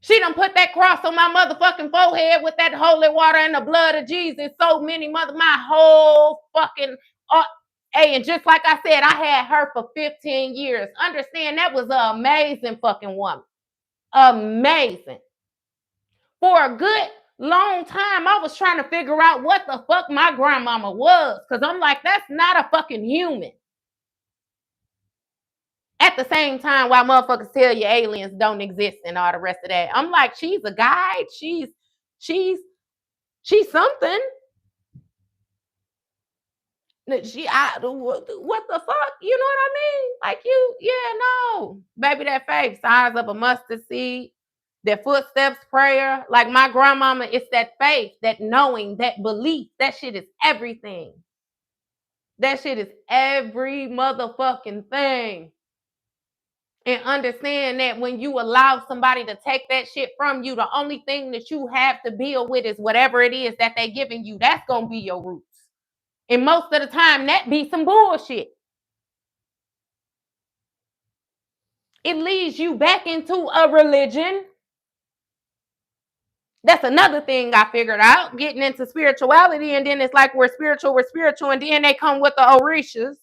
[SPEAKER 1] She done put that cross on my motherfucking forehead with that holy water and the blood of Jesus. So many my whole fucking, hey, and just like I said, I had her for 15 years. Understand, that was an amazing fucking woman. Amazing. For a good long time, I was trying to figure out what the fuck my grandmama was. Because I'm like, that's not a fucking human. At the same time, while motherfuckers tell you aliens don't exist and all the rest of that, I'm like, she's a guide. She's something. What the fuck? You know what I mean? Like no, baby, that faith, size of a mustard seed, that footsteps prayer. Like my grandmama, it's that faith, that knowing, that belief. That shit is everything. That shit is every motherfucking thing. And understand that when you allow somebody to take that shit from you, the only thing that you have to deal with is whatever it is that they're giving you. That's going to be your roots. And most of the time, that be some bullshit. It leads you back into a religion. That's another thing I figured out, getting into spirituality. And then it's like, we're spiritual. And then they come with the Orishas.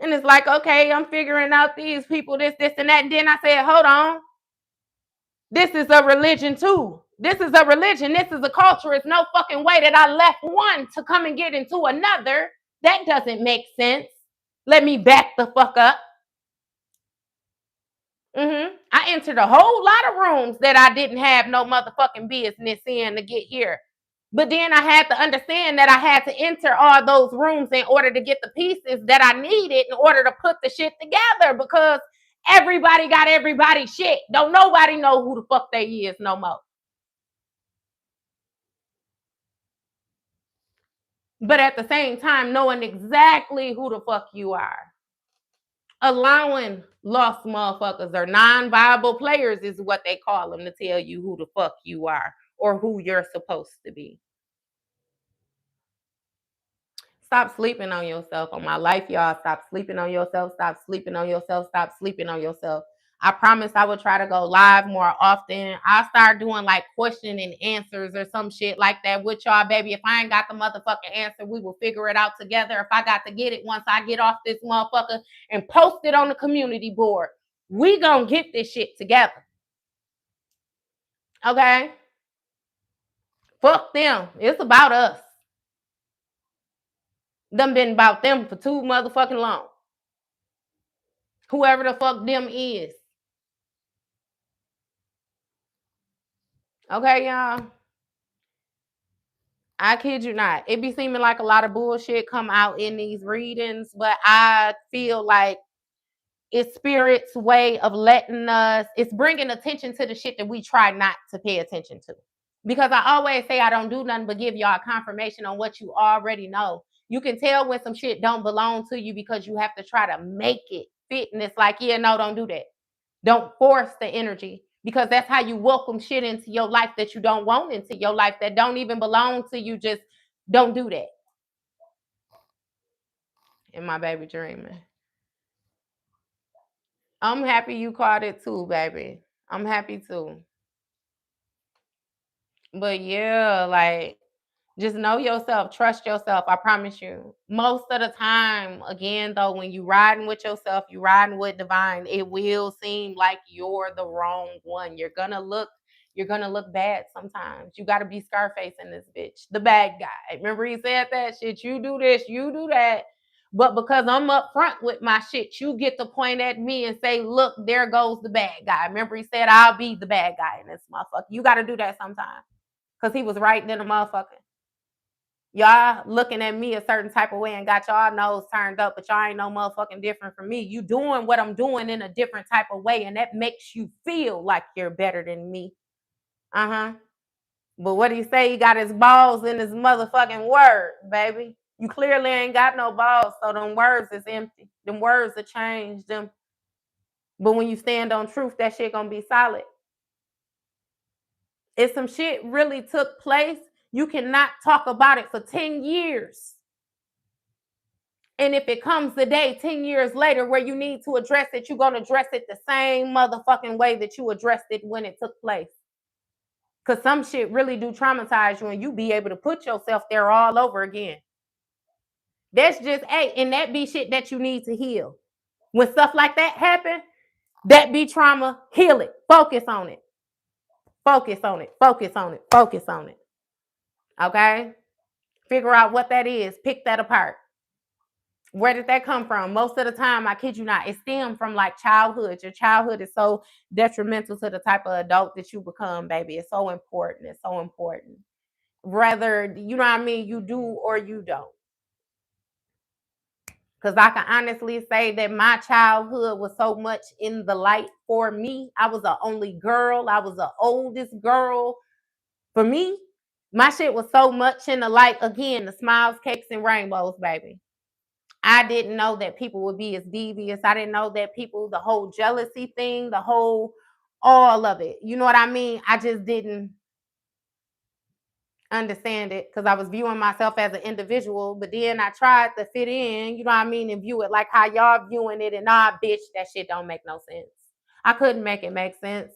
[SPEAKER 1] And it's like, okay, I'm figuring out these people, this, and that. And then I said, hold on. This is a religion too. This is a religion. This is a culture. It's no fucking way that I left one to come and get into another. That doesn't make sense. Let me back the fuck up. I entered a whole lot of rooms that I didn't have no motherfucking business in to get here. But then I had to understand that I had to enter all those rooms in order to get the pieces that I needed in order to put the shit together, because everybody got everybody's shit. Don't nobody know who the fuck they is no more. But at the same time, knowing exactly who the fuck you are. Allowing lost motherfuckers or non-viable players is what they call them, to tell you who the fuck you are or who you're supposed to be. Stop sleeping on yourself. On my life, y'all, stop sleeping on yourself. Stop sleeping on yourself. Stop sleeping on yourself. I promise I will try to go live more often. I'll start doing like question and answers or some shit like that with y'all, baby. If I ain't got the motherfucking answer, we will figure it out together. If I got to get it once I get off this motherfucker and post it on the community board, we gonna get this shit together. Okay? Fuck them. It's about us. Done been about them for too motherfucking long. Whoever the fuck them is. Okay, y'all? I kid you not. It be seeming like a lot of bullshit come out in these readings, but I feel like it's Spirit's way of letting us, it's bringing attention to the shit that we try not to pay attention to. Because I always say I don't do nothing but give y'all confirmation on what you already know. You can tell when some shit don't belong to you because you have to try to make it fit. And it's like, yeah, no, don't do that. Don't force the energy, because that's how you welcome shit into your life that you don't want into your life, that don't even belong to you. Just don't do that. And my baby dreaming. I'm happy you caught it too, baby. I'm happy too. But yeah, like just know yourself, trust yourself. I promise you. Most of the time, again, though, when you riding with yourself, you riding with divine, it will seem like you're the wrong one. You're gonna look bad sometimes. You gotta be Scarface in this bitch, the bad guy. Remember he said that shit, you do this, you do that. But because I'm up front with my shit, you get to point at me and say, look, there goes the bad guy. Remember he said, I'll be the bad guy in this motherfucker. You gotta do that sometimes. Cause he was right then a motherfucker. Y'all looking at me a certain type of way and got y'all nose turned up, but y'all ain't no motherfucking different from me. You doing what I'm doing in a different type of way, and that makes you feel like you're better than me. Uh-huh. But what he say? He got his balls in his motherfucking word, baby. You clearly ain't got no balls, so them words is empty. Them words are changed. Them. But when you stand on truth, that shit gonna be solid. If some shit really took place, you cannot talk about it for 10 years. And if it comes the day 10 years later where you need to address it, you're going to address it the same motherfucking way that you addressed it when it took place. Because some shit really do traumatize you and you be able to put yourself there all over again. That's just, hey, and that be shit that you need to heal. When stuff like that happen, that be trauma, heal it. Focus on it. Focus on it. Focus on it. Focus on it. Okay? Figure out what that is. Pick that apart. Where did that come from? Most of the time, I kid you not, it stemmed from like childhood. Your childhood is so detrimental to the type of adult that you become, baby. It's so important. It's so important. Whether, you know what I mean, you do or you don't. Because I can honestly say that my childhood was so much in the light for me. I was the only girl. I was the oldest girl. For me, my shit was so much in the light. Again, the smiles, cakes, and rainbows, baby. I didn't know that people would be as devious. I didn't know that people, the whole jealousy thing, the whole, all of it. You know what I mean? I just didn't understand it because I was viewing myself as an individual, but then I tried to fit in, you know what I mean, and view it like how y'all viewing it, and nah, bitch, that shit don't make no sense. I couldn't make it make sense.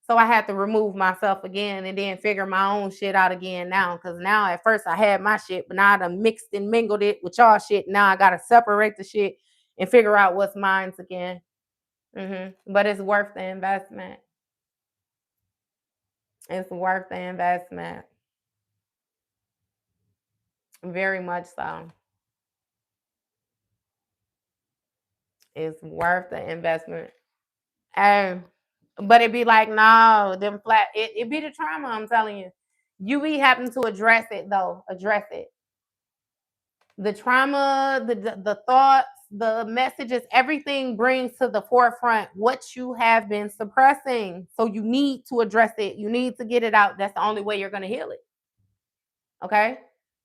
[SPEAKER 1] So I had to remove myself again and then figure my own shit out again now. Because now at first I had my shit, but now I done mixed and mingled it with y'all shit. Now I got to separate the shit and figure out what's mine's again. But it's worth the investment. It's worth the investment. Very much so. It's worth the investment. But it be like, no, them flat, it be the trauma, I'm telling you. You be having to address it though. Address it. The trauma, the thoughts, the messages, everything brings to the forefront what you have been suppressing. So you need to address it. You need to get it out. That's the only way you're going to heal it. Okay?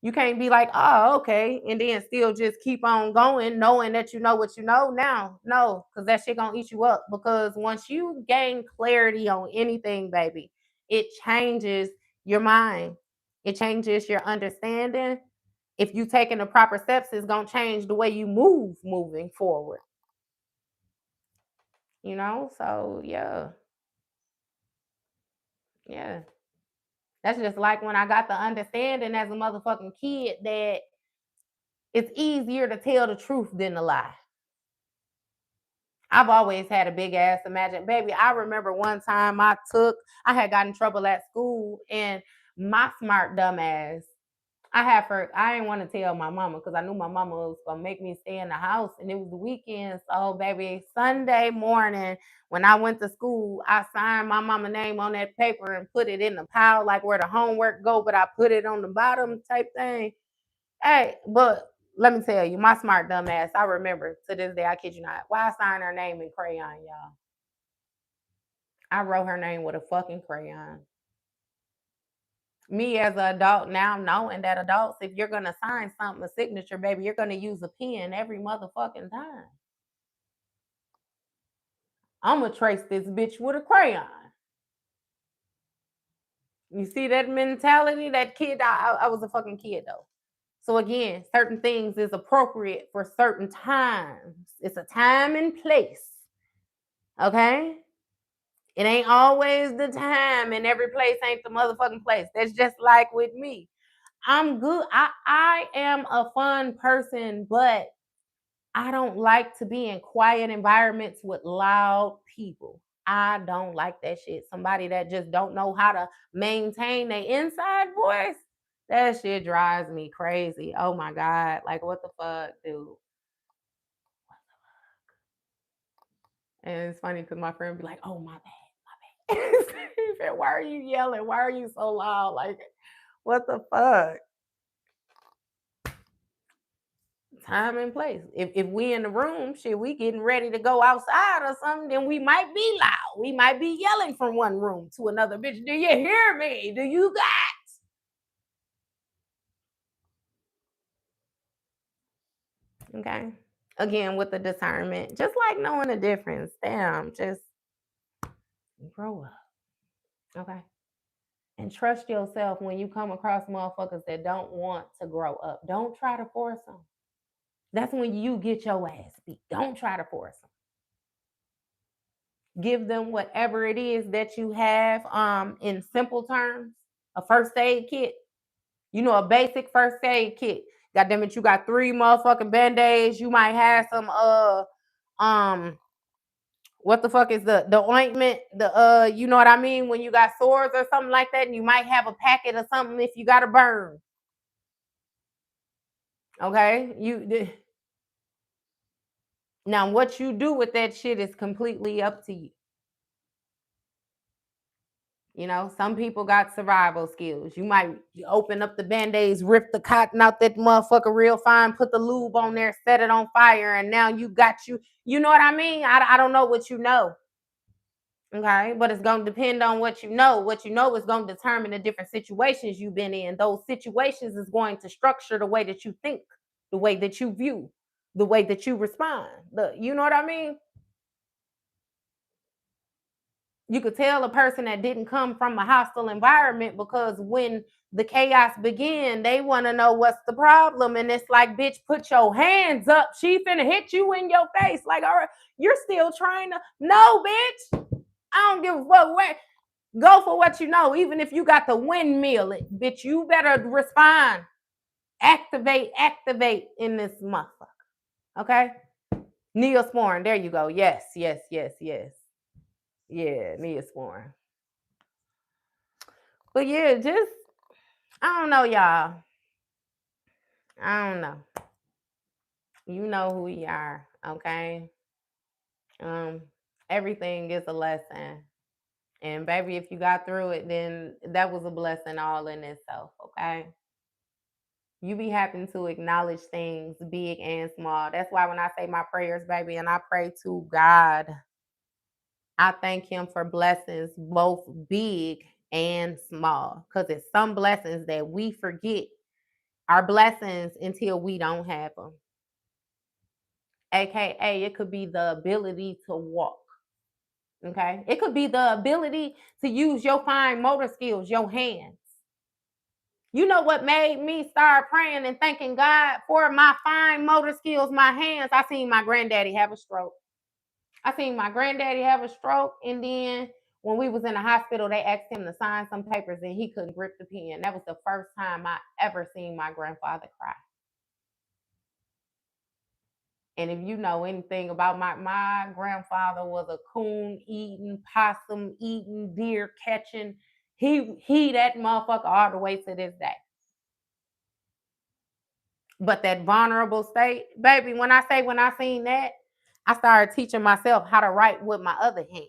[SPEAKER 1] You can't be like, oh, okay, and then still just keep on going, knowing that you know what you know now. No, because that shit gonna eat you up. Because once you gain clarity on anything, baby, it changes your mind. It changes your understanding. If you taking the proper steps, it's gonna change the way you move moving forward. You know, so yeah, yeah. That's just like when I got the understanding as a motherfucking kid that it's easier to tell the truth than to lie. I've always had a big ass imagine. Baby, I remember one time I had gotten in trouble at school and my smart dumb ass, I didn't want to tell my mama because I knew my mama was going to make me stay in the house and it was the weekend. So, baby, Sunday morning when I went to school, I signed my mama name on that paper and put it in the pile like where the homework go, but I put it on the bottom type thing. Hey, but let me tell you, my smart dumb ass, I remember to this day, I kid you not, why I signed her name in crayon, y'all. I wrote her name with a fucking crayon. Me as an adult now knowing that adults, if you're gonna sign something, a signature, baby, you're gonna use a pen every motherfucking time. I'm gonna trace this bitch with a crayon. You see that mentality? That kid, I was a fucking kid though. So again, certain things is appropriate for certain times. It's a time and place. Okay? It ain't always the time, and every place ain't the motherfucking place. That's just like with me. I'm good. I am a fun person, but I don't like to be in quiet environments with loud people. I don't like that shit. Somebody that just don't know how to maintain their inside voice. That shit drives me crazy. Oh my God. Like, what the fuck, dude? And it's funny because my friend be like, oh, my bad, my bad. He said, why are you yelling? Why are you so loud? Like, what the fuck? Time and place. If we in the room, shit, we getting ready to go outside or something, then we might be loud. We might be yelling from one room to another. Bitch, do you hear me? Do you got? Okay. Again, with the discernment, just like knowing the difference. Damn, just grow up. Okay. And trust yourself when you come across motherfuckers that don't want to grow up. Don't try to force them. That's when you get your ass beat. Don't try to force them. Give them whatever it is that you have in simple terms, a first aid kit, a basic first aid kit. God damn it, you got 3 motherfucking band-aids. You might have some um what the fuck is the ointment, the you know what I mean, when you got sores or something like that, and you might have a packet of something if you got a burn. Okay? Now what you do with that shit is completely up to you. Some people got survival skills. You might open up the band-aids, rip the cotton out that motherfucker real fine, put the lube on there, set it on fire, and now you got you know what I mean? I don't know what you know. Okay, but it's going to depend on what you know. What you know is going to determine the different situations you've been in. Those situations is going to structure the way that you think, the way that you view, the way that you respond. You know what I mean? You could tell a person that didn't come from a hostile environment because when the chaos began, they want to know what's the problem. And it's like, bitch, put your hands up. She finna hit you in your face. Like, all right, you're still trying to. No, bitch. I don't give a fuck. Where. Go for what you know. Even if you got the windmill, bitch, you better respond. Activate in this motherfucker. Okay? Neosporin. There you go. Yes, yes, yes, yes. Yeah, Neosporin. But yeah, just I don't know, y'all. I don't know. You know who you are, okay? Um, Everything is a lesson. And baby, if you got through it, then that was a blessing all in itself, okay? You be having to acknowledge things big and small. That's why when I say my prayers, baby, and I pray to God, I thank him for blessings both big and small. Because it's some blessings that we forget are blessings until we don't have them. AKA, it could be the ability to walk. Okay. It could be the ability to use your fine motor skills, your hands. You know what made me start praying and thanking God for my fine motor skills, my hands? I seen my granddaddy have a stroke. And then when we was in the hospital, they asked him to sign some papers and he couldn't grip the pen. That was the first time I ever seen my grandfather cry. And if you know anything about my grandfather was a coon eating, possum eating, deer catching. He that motherfucker all the way to this day. But that vulnerable state, baby, when I seen that, I started teaching myself how to write with my other hand.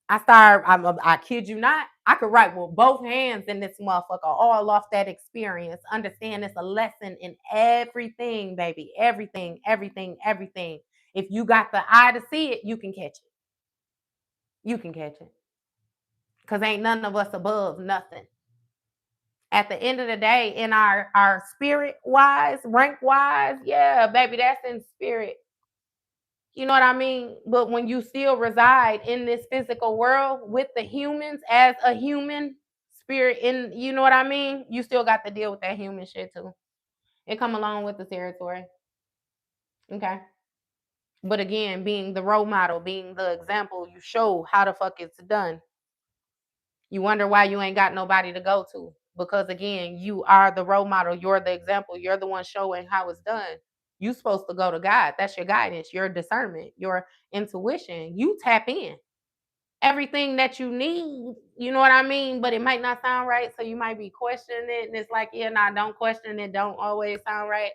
[SPEAKER 1] I kid you not, I could write with both hands in this motherfucker, all off that experience. Understand it's a lesson in everything, baby. Everything, everything, everything. If you got the eye to see it, you can catch it. You can catch it. Because ain't none of us above nothing. At the end of the day, in our spirit wise, rank wise, yeah, baby, that's in spirit. You know what I mean? But when you still reside in this physical world with the humans as a human spirit, you know what I mean? You still got to deal with that human shit too. It come along with the territory. Okay. But again, being the role model, being the example, you show how the fuck it's done. You wonder why you ain't got nobody to go to. Because again, you are the role model. You're the example. You're the one showing how it's done. You supposed to go to God. That's your guidance, your discernment, your intuition. You tap in. Everything that you need, you know what I mean? But it might not sound right. So you might be questioning it. And it's like, yeah, nah, don't question it. Don't always sound right.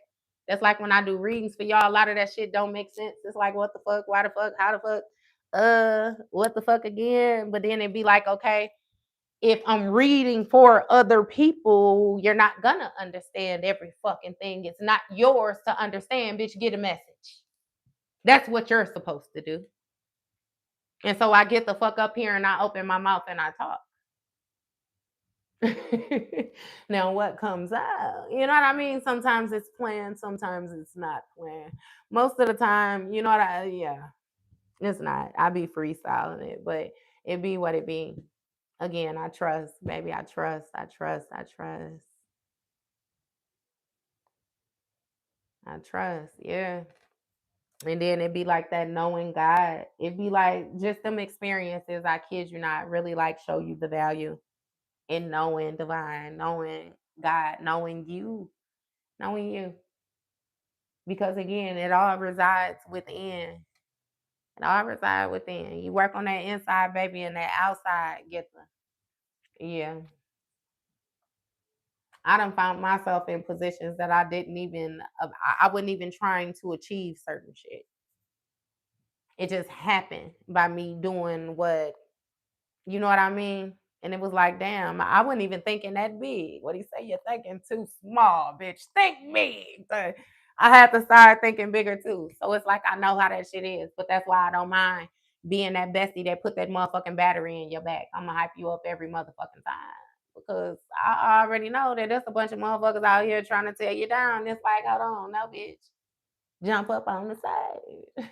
[SPEAKER 1] That's like when I do readings for y'all, a lot of that shit don't make sense. It's like, what the fuck? Why the fuck? How the fuck? What the fuck again? But then it'd be like, okay, if I'm reading for other people, you're not gonna understand every fucking thing. It's not yours to understand, bitch. Get a message. That's what you're supposed to do. And so I get the fuck up here and I open my mouth and I talk. Now what comes out? You know what I mean? Sometimes it's planned, sometimes it's not planned. Most of the time, you know what it's not. I be freestyling it, but it be what it be. Again, I trust, baby. I trust. I trust. I trust. I trust. Yeah. And then it'd be like that knowing God. It'd be like just them experiences, I kid you not, really like show you the value in knowing divine, knowing God, knowing you. Because again, it all resides within. It all resides within. You work on that inside, baby, and that outside get the yeah. I done found myself in positions that I didn't even I wasn't even trying to achieve certain shit. It just happened by me doing what, you know what I mean? And it was like, damn, I wasn't even thinking that big. What do you say? You're thinking too small, bitch. Think big. But I had to start thinking bigger too. So it's like I know how that shit is, but that's why I don't mind being that bestie that put that motherfucking battery in your back. I'm gonna hype you up every motherfucking time. Because I already know that there's a bunch of motherfuckers out here trying to tear you down. It's like, hold on, no bitch. Jump up on the side.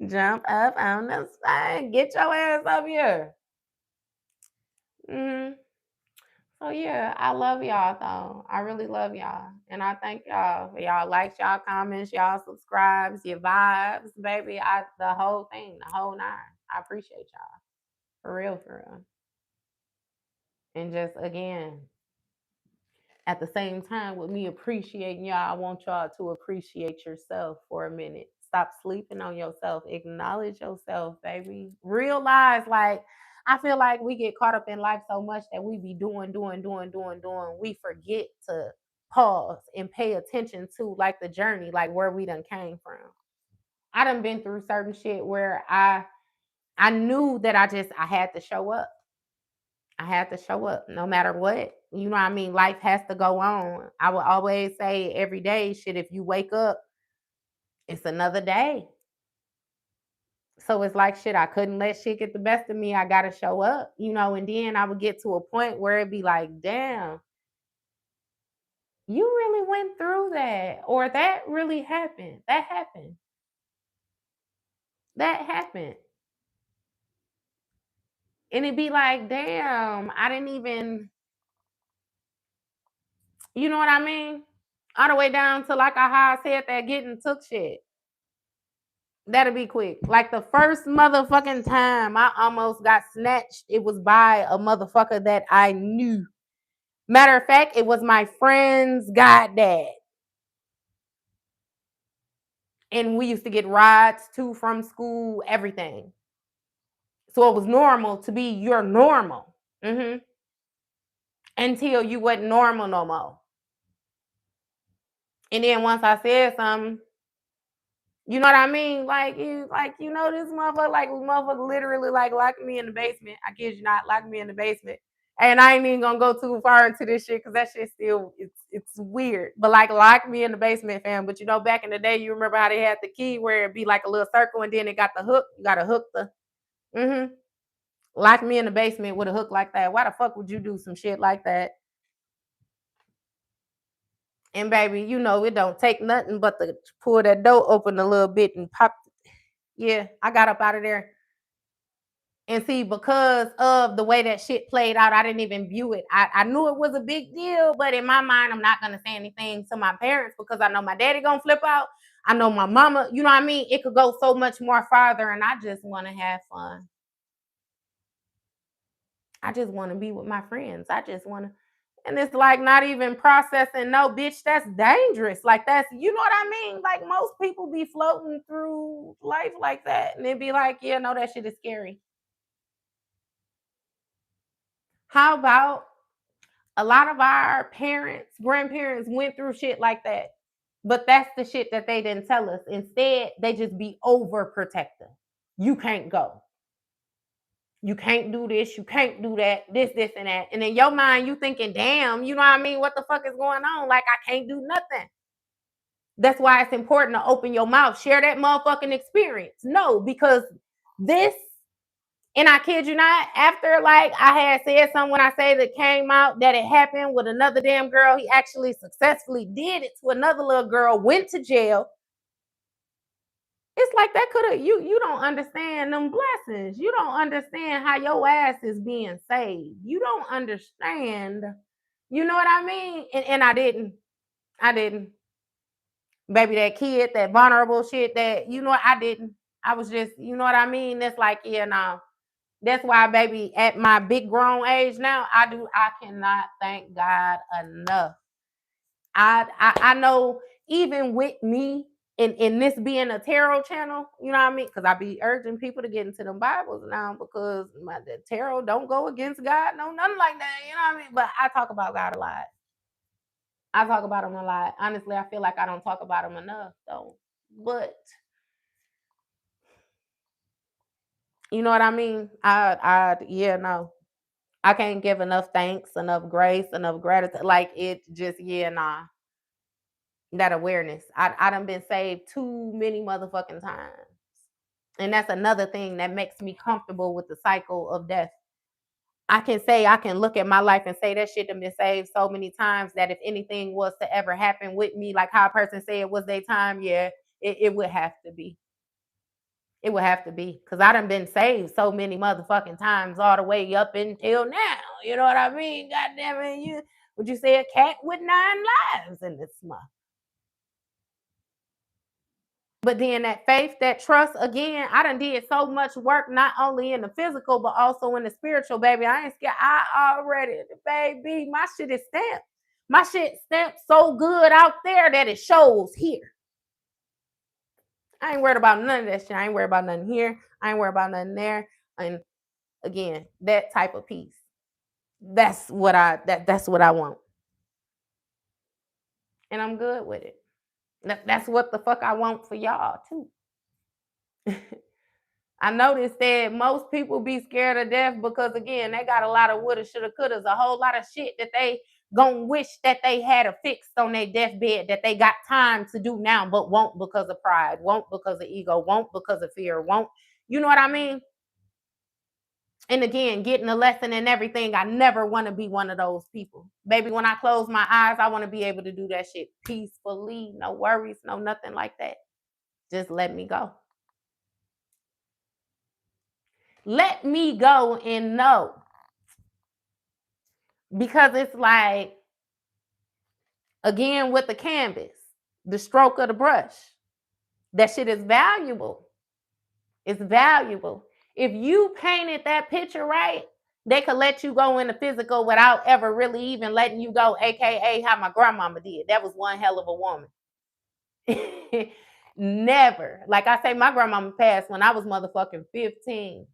[SPEAKER 1] Jump up on the side. Get your ass up here. Hmm. So yeah, I love y'all though. I really love y'all. And I thank y'all for y'all likes, y'all comments, y'all subscribes, your vibes, baby. The whole thing, the whole nine. I appreciate y'all. For real, for real. And just again, at the same time, with me appreciating y'all, I want y'all to appreciate yourself for a minute. Stop sleeping on yourself. Acknowledge yourself, baby. Realize, like, I feel like we get caught up in life so much that we be doing. We forget to pause and pay attention to like the journey, like where we done came from. I done been through certain shit where I knew that I had to show up. I had to show up no matter what. You know what I mean? Life has to go on. I will always say every day, shit, if you wake up, it's another day. So it's like shit, I couldn't let shit get the best of me. I gotta show up, and then I would get to a point where it'd be like, damn, you really went through that. Or that really happened. That happened. That happened. And it'd be like, damn, I didn't even, you know what I mean? All the way down to like how I said that getting took shit. That'll be quick. Like the first motherfucking time I almost got snatched, it was by a motherfucker that I knew. Matter of fact, it was my friend's goddad. And we used to get rides to from school, everything. So it was normal to be your normal. Until you wasn't normal no more. And then once I said something, you know what I mean? This motherfucker literally like locked me in the basement. I kid you not, locked me in the basement. And I ain't even gonna go too far into this shit because that shit still it's weird. But like locked me in the basement, fam. But back in the day, you remember how they had the key where it'd be like a little circle and then it got the hook. You gotta hook the lock me in the basement with a hook like that. Why the fuck would you do some shit like that? And baby, it don't take nothing but to pull that door open a little bit and pop. Yeah, I got up out of there. And see, because of the way that shit played out, I didn't even view it. I knew it was a big deal, but in my mind, I'm not gonna say anything to my parents because I know my daddy gonna flip out. I know my mama, you know what I mean? It could go so much more farther, and I just want to have fun. I just want to be with my friends. I just want to, and it's like not even processing. No, bitch, that's dangerous. Like that's, you know what I mean? Like most people be floating through life like that, and they'd be like, yeah, no, that shit is scary. How about a lot of our parents, grandparents went through shit like that, but that's the shit that they didn't tell us. Instead, they just be overprotective. You can't go. You can't do this, you can't do that, this, and that. And in your mind, you thinking, damn, you know what I mean? What the fuck is going on? Like, I can't do nothing. That's why it's important to open your mouth, share that motherfucking experience. No, because this, and I kid you not, after like I had said something when I say that came out that it happened with another damn girl, he actually successfully did it to another little girl, went to jail. It's like that could have you don't understand them blessings. You don't understand how your ass is being saved. You don't understand. You know what I mean? And I didn't. I didn't. Baby, that kid, that vulnerable shit, that you know, I didn't. I was just, you know what I mean? That's like, yeah, no. That's why, baby, at my big grown age now, I cannot thank God enough. I know even with me in this being a tarot channel, you know what I mean? Because I be urging people to get into them Bibles now because the tarot don't go against God, no, nothing like that. You know what I mean? But I talk about God a lot. I talk about him a lot. Honestly, I feel like I don't talk about him enough though. But you know what I mean? Yeah, no. I can't give enough thanks, enough grace, enough gratitude. Like it just, yeah, nah. That awareness. I done been saved too many motherfucking times. And that's another thing that makes me comfortable with the cycle of death. I can look at my life and say that shit done been saved so many times that if anything was to ever happen with me, like how a person said it was their time, yeah, it would have to be. It would have to be. Cause I done been saved so many motherfucking times all the way up until now. You know what I mean? God damn it, would you say a cat with 9 lives in this month? But then that faith, that trust, again, I done did so much work, not only in the physical, but also in the spiritual, baby. I ain't scared. I already, baby, my shit is stamped. My shit stamped so good out there that it shows here. I ain't worried about none of that shit. I ain't worried about nothing here. I ain't worried about nothing there. And again, that type of peace. That's what that's what I want. And I'm good with it. That's what the fuck I want for y'all too. I noticed that most people be scared of death because again, they got a lot of woulda, shoulda, couldas, a whole lot of shit that they gonna wish that they had a fixed on their deathbed that they got time to do now, but won't because of pride, won't because of ego, won't because of fear, won't. You know what I mean? And again, getting a lesson and everything, I never want to be one of those people. Baby, when I close my eyes, I want to be able to do that shit peacefully, no worries, no nothing like that. Just let me go. Let me go and know. Because it's like, again, with the canvas, the stroke of the brush, that shit is valuable. It's valuable. If you painted that picture right, they could let you go in the physical without ever really even letting you go, aka how my grandmama did. That was one hell of a woman. Never. Like I say, my grandmama passed when I was motherfucking 15.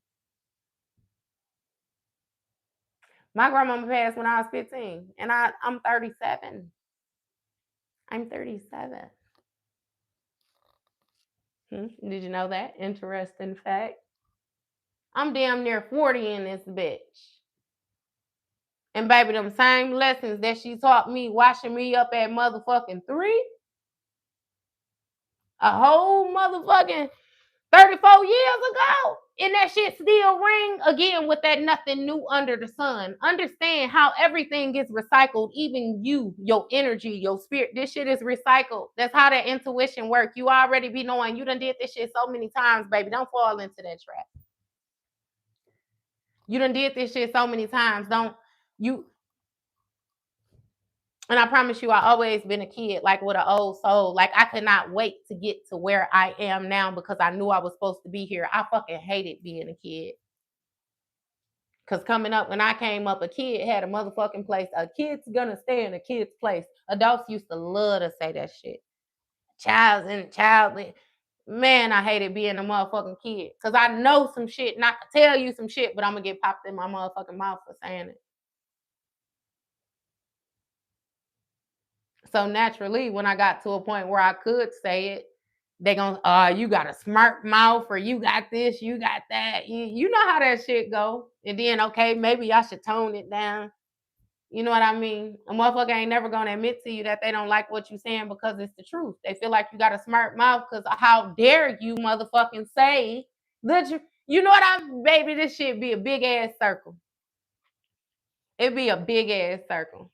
[SPEAKER 1] My grandmama passed when I was 15, and I'm 37. I'm 37. Did you know that? Interesting fact. I'm damn near 40 in this bitch. And baby, them same lessons that she taught me washing me up at motherfucking 3, a whole motherfucking 34 years ago. And that shit still ring again with that nothing new under the sun. Understand how everything gets recycled, even you, your energy, your spirit. This shit is recycled. That's how that intuition works. You already be knowing you done did this shit so many times, baby. Don't fall into that trap. You done did this shit so many times. Don't you And I promise you, I always been a kid, like with an old soul. Like I could not wait to get to where I am now because I knew I was supposed to be here. I fucking hated being a kid. Cause coming up, when I came up, a kid had a motherfucking place. A kid's gonna stay in a kid's place. Adults used to love to say that shit. Child. Man, I hated being a motherfucking kid. Cause I know some shit and I could tell you some shit, but I'm gonna get popped in my motherfucking mouth for saying it. So naturally, when I got to a point where I could say it, they gonna, you got a smart mouth, or you got this, you got that. You know how that shit go. And then, okay, maybe I should tone it down. You know what I mean? A motherfucker ain't never gonna admit to you that they don't like what you saying because it's the truth. They feel like you got a smart mouth because how dare you motherfucking say the truth. You know what baby, this shit be a big ass circle. It'd be a big ass circle.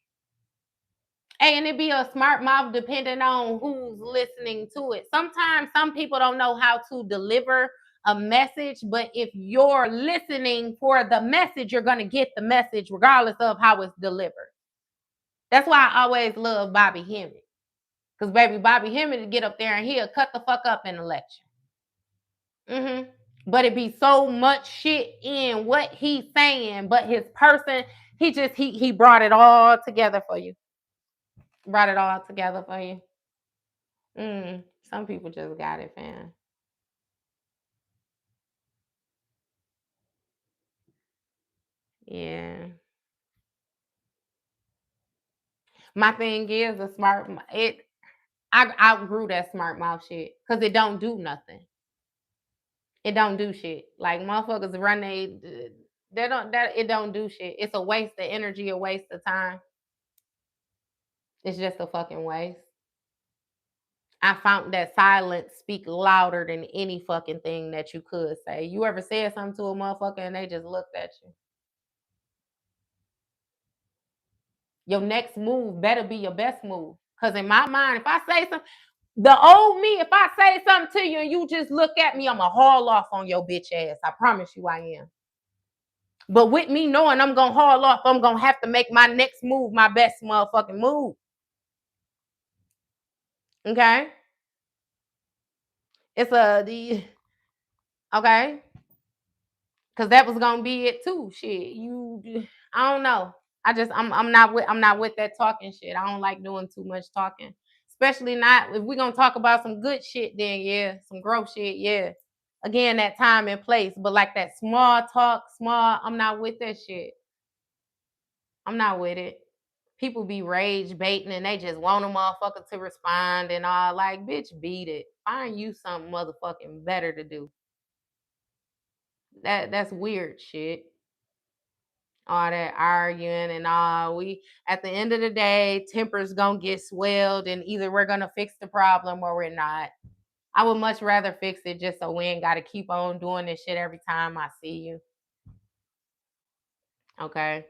[SPEAKER 1] And it be a smart mouth depending on who's listening to it. Sometimes some people don't know how to deliver a message, but if you're listening for the message, you're going to get the message regardless of how it's delivered. That's why I always love Bobby Hemmett. Because baby, Bobby Hemmett will get up there and he'll cut the fuck up in the lecture. But it be so much shit in what he's saying, but his person, he brought it all together for you. Brought it all together for you. Some people just got it, fam. Yeah. My thing is the smart it. I outgrew that smart mouth shit because it don't do nothing. It don't do shit. Like motherfuckers run it don't do shit. It's a waste of energy, a waste of time. It's just a fucking waste. I found that silence speak louder than any fucking thing that you could say. You ever said something to a motherfucker and they just looked at you? Your next move better be your best move. Because in my mind, if I say something, the old me, if I say something to you and you just look at me, I'm going to haul off on your bitch ass. I promise you I am. But with me knowing I'm going to haul off, I'm going to have to make my next move my best motherfucking move. Okay? Okay? Because that was going to be it too. Shit. I don't know. I'm not with that talking shit. I don't like doing too much talking. Especially not if we're gonna talk about some good shit, then yeah, some growth shit, yeah. Again, that time and place. But like that small talk, I'm not with that shit. I'm not with it. People be rage baiting and they just want a motherfucker to respond and all. Like, bitch, beat it. Find you something motherfucking better to do. That's weird shit. All that arguing and all. We at the end of the day, tempers gonna get swelled, and either we're gonna fix the problem or we're not. I would much rather fix it just so we ain't gotta keep on doing this shit every time I see you. Okay.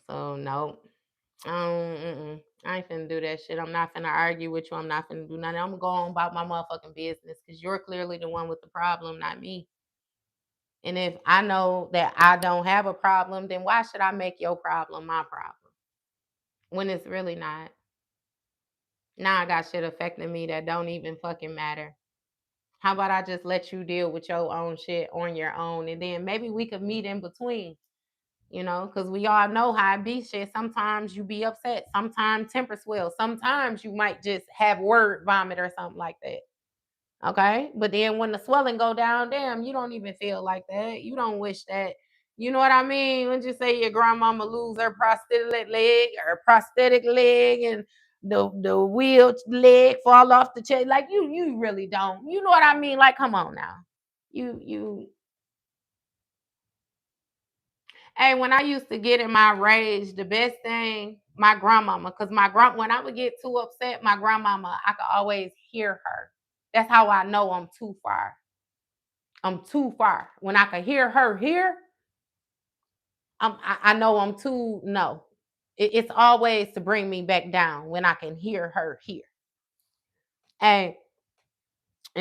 [SPEAKER 1] So no. I ain't finna do that shit. I'm not finna argue with you. I'm not finna do nothing. I'm gonna go on about my motherfucking business because you're clearly the one with the problem, not me. And if I know that I don't have a problem, then why should I make your problem my problem when it's really not? Now I got shit affecting me that don't even fucking matter. How about I just let you deal with your own shit on your own, and then maybe we could meet in between, because we all know how it be shit. Sometimes you be upset, sometimes temper swell, sometimes you might just have word vomit or something like that. Okay. But then when the swelling go down, damn, you don't even feel like that. You don't wish that. You know what I mean? When you say your grandmama lose her prosthetic leg and the wheel leg fall off the chair. Like you really don't. You know what I mean? Like, come on now. You Hey, when I used to get in my rage, the best thing, my grandmama, because when I would get too upset, my grandmama, I could always hear her. That's how I know I'm too far. I'm too far. When I can hear her here, I know I'm too no. It's always to bring me back down when I can hear her here. And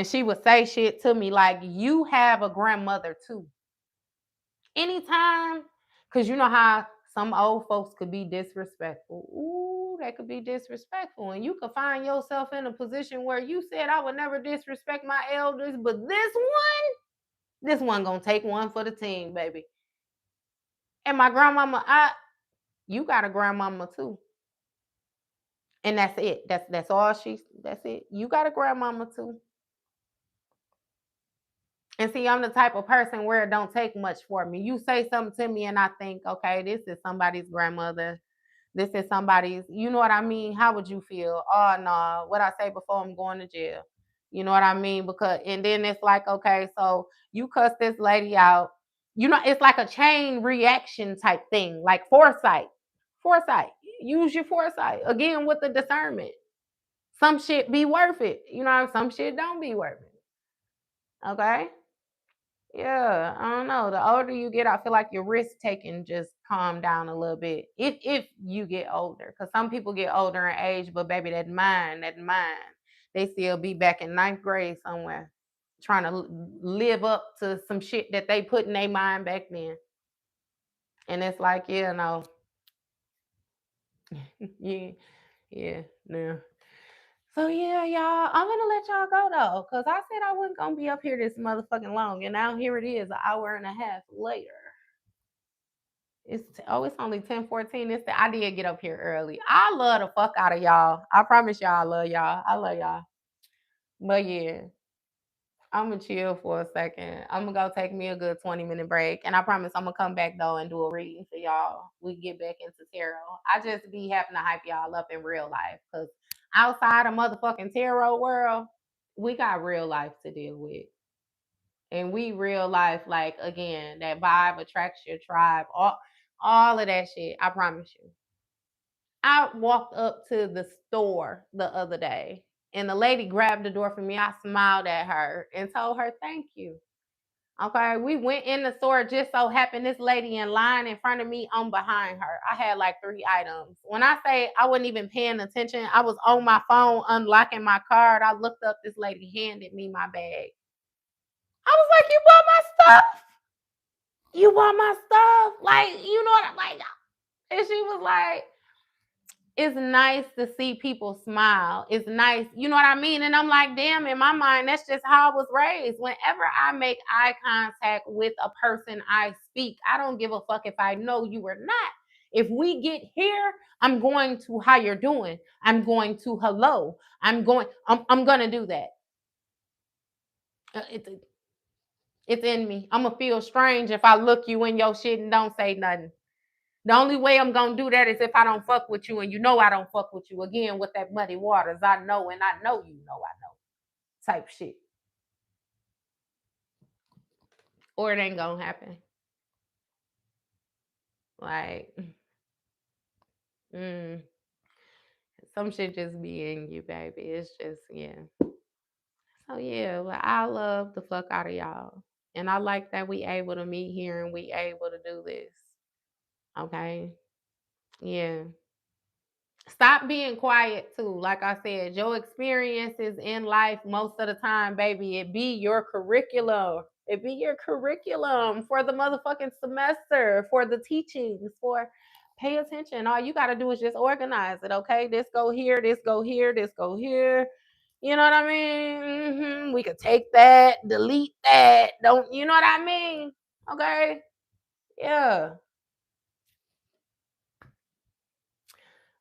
[SPEAKER 1] she would say shit to me like, you have a grandmother too. Anytime, because you know how Some old folks could be disrespectful. Ooh, they could be disrespectful. And you could find yourself in a position where you said, I would never disrespect my elders, but this one gonna take one for the team, baby. And my grandmama, you got a grandmama too. And that's it. That's all that's it. You got a grandmama too. And see, I'm the type of person where it don't take much for me. You say something to me and I think, okay, this is somebody's grandmother. This is somebody's, you know what I mean? How would you feel? Oh no, what I say before I'm going to jail. You know what I mean? Because and then it's like, okay, so you cuss this lady out. You know, it's like a chain reaction type thing, like foresight. Foresight. Use your foresight. Again with the discernment. Some shit be worth it. You know, some shit don't be worth it. Okay? Yeah, I don't know. The older you get, I feel like your risk taking just calm down a little bit. If you get older, because some people get older in age, but baby, that mind, they still be back in ninth grade somewhere, trying to live up to some shit that they put in their mind back then. And it's like, yeah, no, yeah, yeah, no. So yeah, y'all, I'm gonna let y'all go though, cause I said I wasn't gonna be up here this motherfucking long, and now here it is, an hour and a half later. It's only 10:14. I did get up here early. I love the fuck out of y'all. I promise y'all I love y'all. I love y'all. But yeah, I'm gonna chill for a second. I'm gonna go take me a good 20-minute break. And I promise I'm gonna come back though and do a reading for y'all. We get back into tarot. I just be having to hype y'all up in real life. Cause outside of motherfucking tarot world, we got real life to deal with. And we real life, like again, that vibe attracts your tribe, all of that shit. I promise you. I walked up to the store the other day and the lady grabbed the door for me. I smiled at her and told her thank you. Okay, we went in the store. Just so happened this lady in line in front of me, I'm behind her. I had like 3 items. When I say I wasn't even paying attention, I was on my phone unlocking my card. I looked up, this lady handed me my bag. I was like, you bought my stuff? You bought my stuff? Like, you know what I'm like? And she was like, it's nice to see people smile. It's nice, you know what I mean? And I'm like, damn, in my mind, that's just how I was raised. Whenever I make eye contact with a person I speak, I don't give a fuck if I know you or not. If we get here, I'm going to how you're doing. I'm going to hello. I'm gonna do that. It's it's in me. I'm gonna feel strange if I look you in your shit and don't say nothing. The only way I'm gonna do that is if I don't fuck with you, and you know I don't fuck with you. Again, with that muddy waters, I know, and I know you know I know, type shit. Or it ain't gonna happen. Like, mm, some shit just be in you, baby. It's just yeah. So yeah, well, I love the fuck out of y'all, and I like that we able to meet here and we able to do this. Okay, yeah. Stop being quiet too. Like I said, your experiences in life most of the time, baby, it be your curriculum. It be your curriculum for the motherfucking semester, for the teachings, for pay attention. All you gotta do is just organize it, okay? This go here, this go here, this go here. You know what I mean? We could take that, delete that. Don't you know what I mean? Okay. Yeah.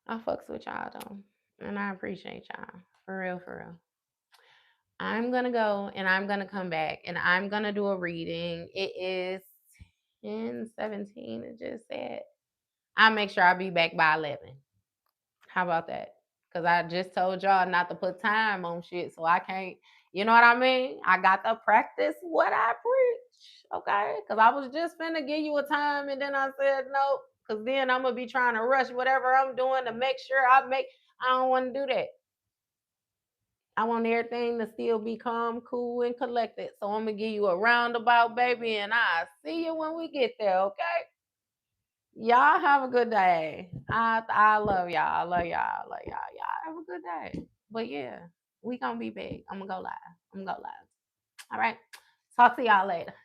[SPEAKER 1] I fucks with y'all though. And I appreciate y'all. For real, for real. I'm gonna go and I'm gonna come back and I'm gonna do a reading. It is 10:17. It just said. I'll make sure I'll be back by 11. How about that? Because I just told y'all not to put time on shit, so I can't, you know what I mean? I got to practice what I preach, okay? Because I was just finna give you a time and then I said no, because then I'm gonna be trying to rush whatever I'm doing to make sure I don't want to do that. I want everything to still be calm, cool, and collected. So I'm gonna give you a roundabout, baby, and I'll see you when we get there, okay? Y'all have a good day. I love y'all. I love y'all. I love y'all. Y'all have a good day. But yeah, we gonna be big. I'm gonna go live. I'm gonna go live. All right. Talk to y'all later.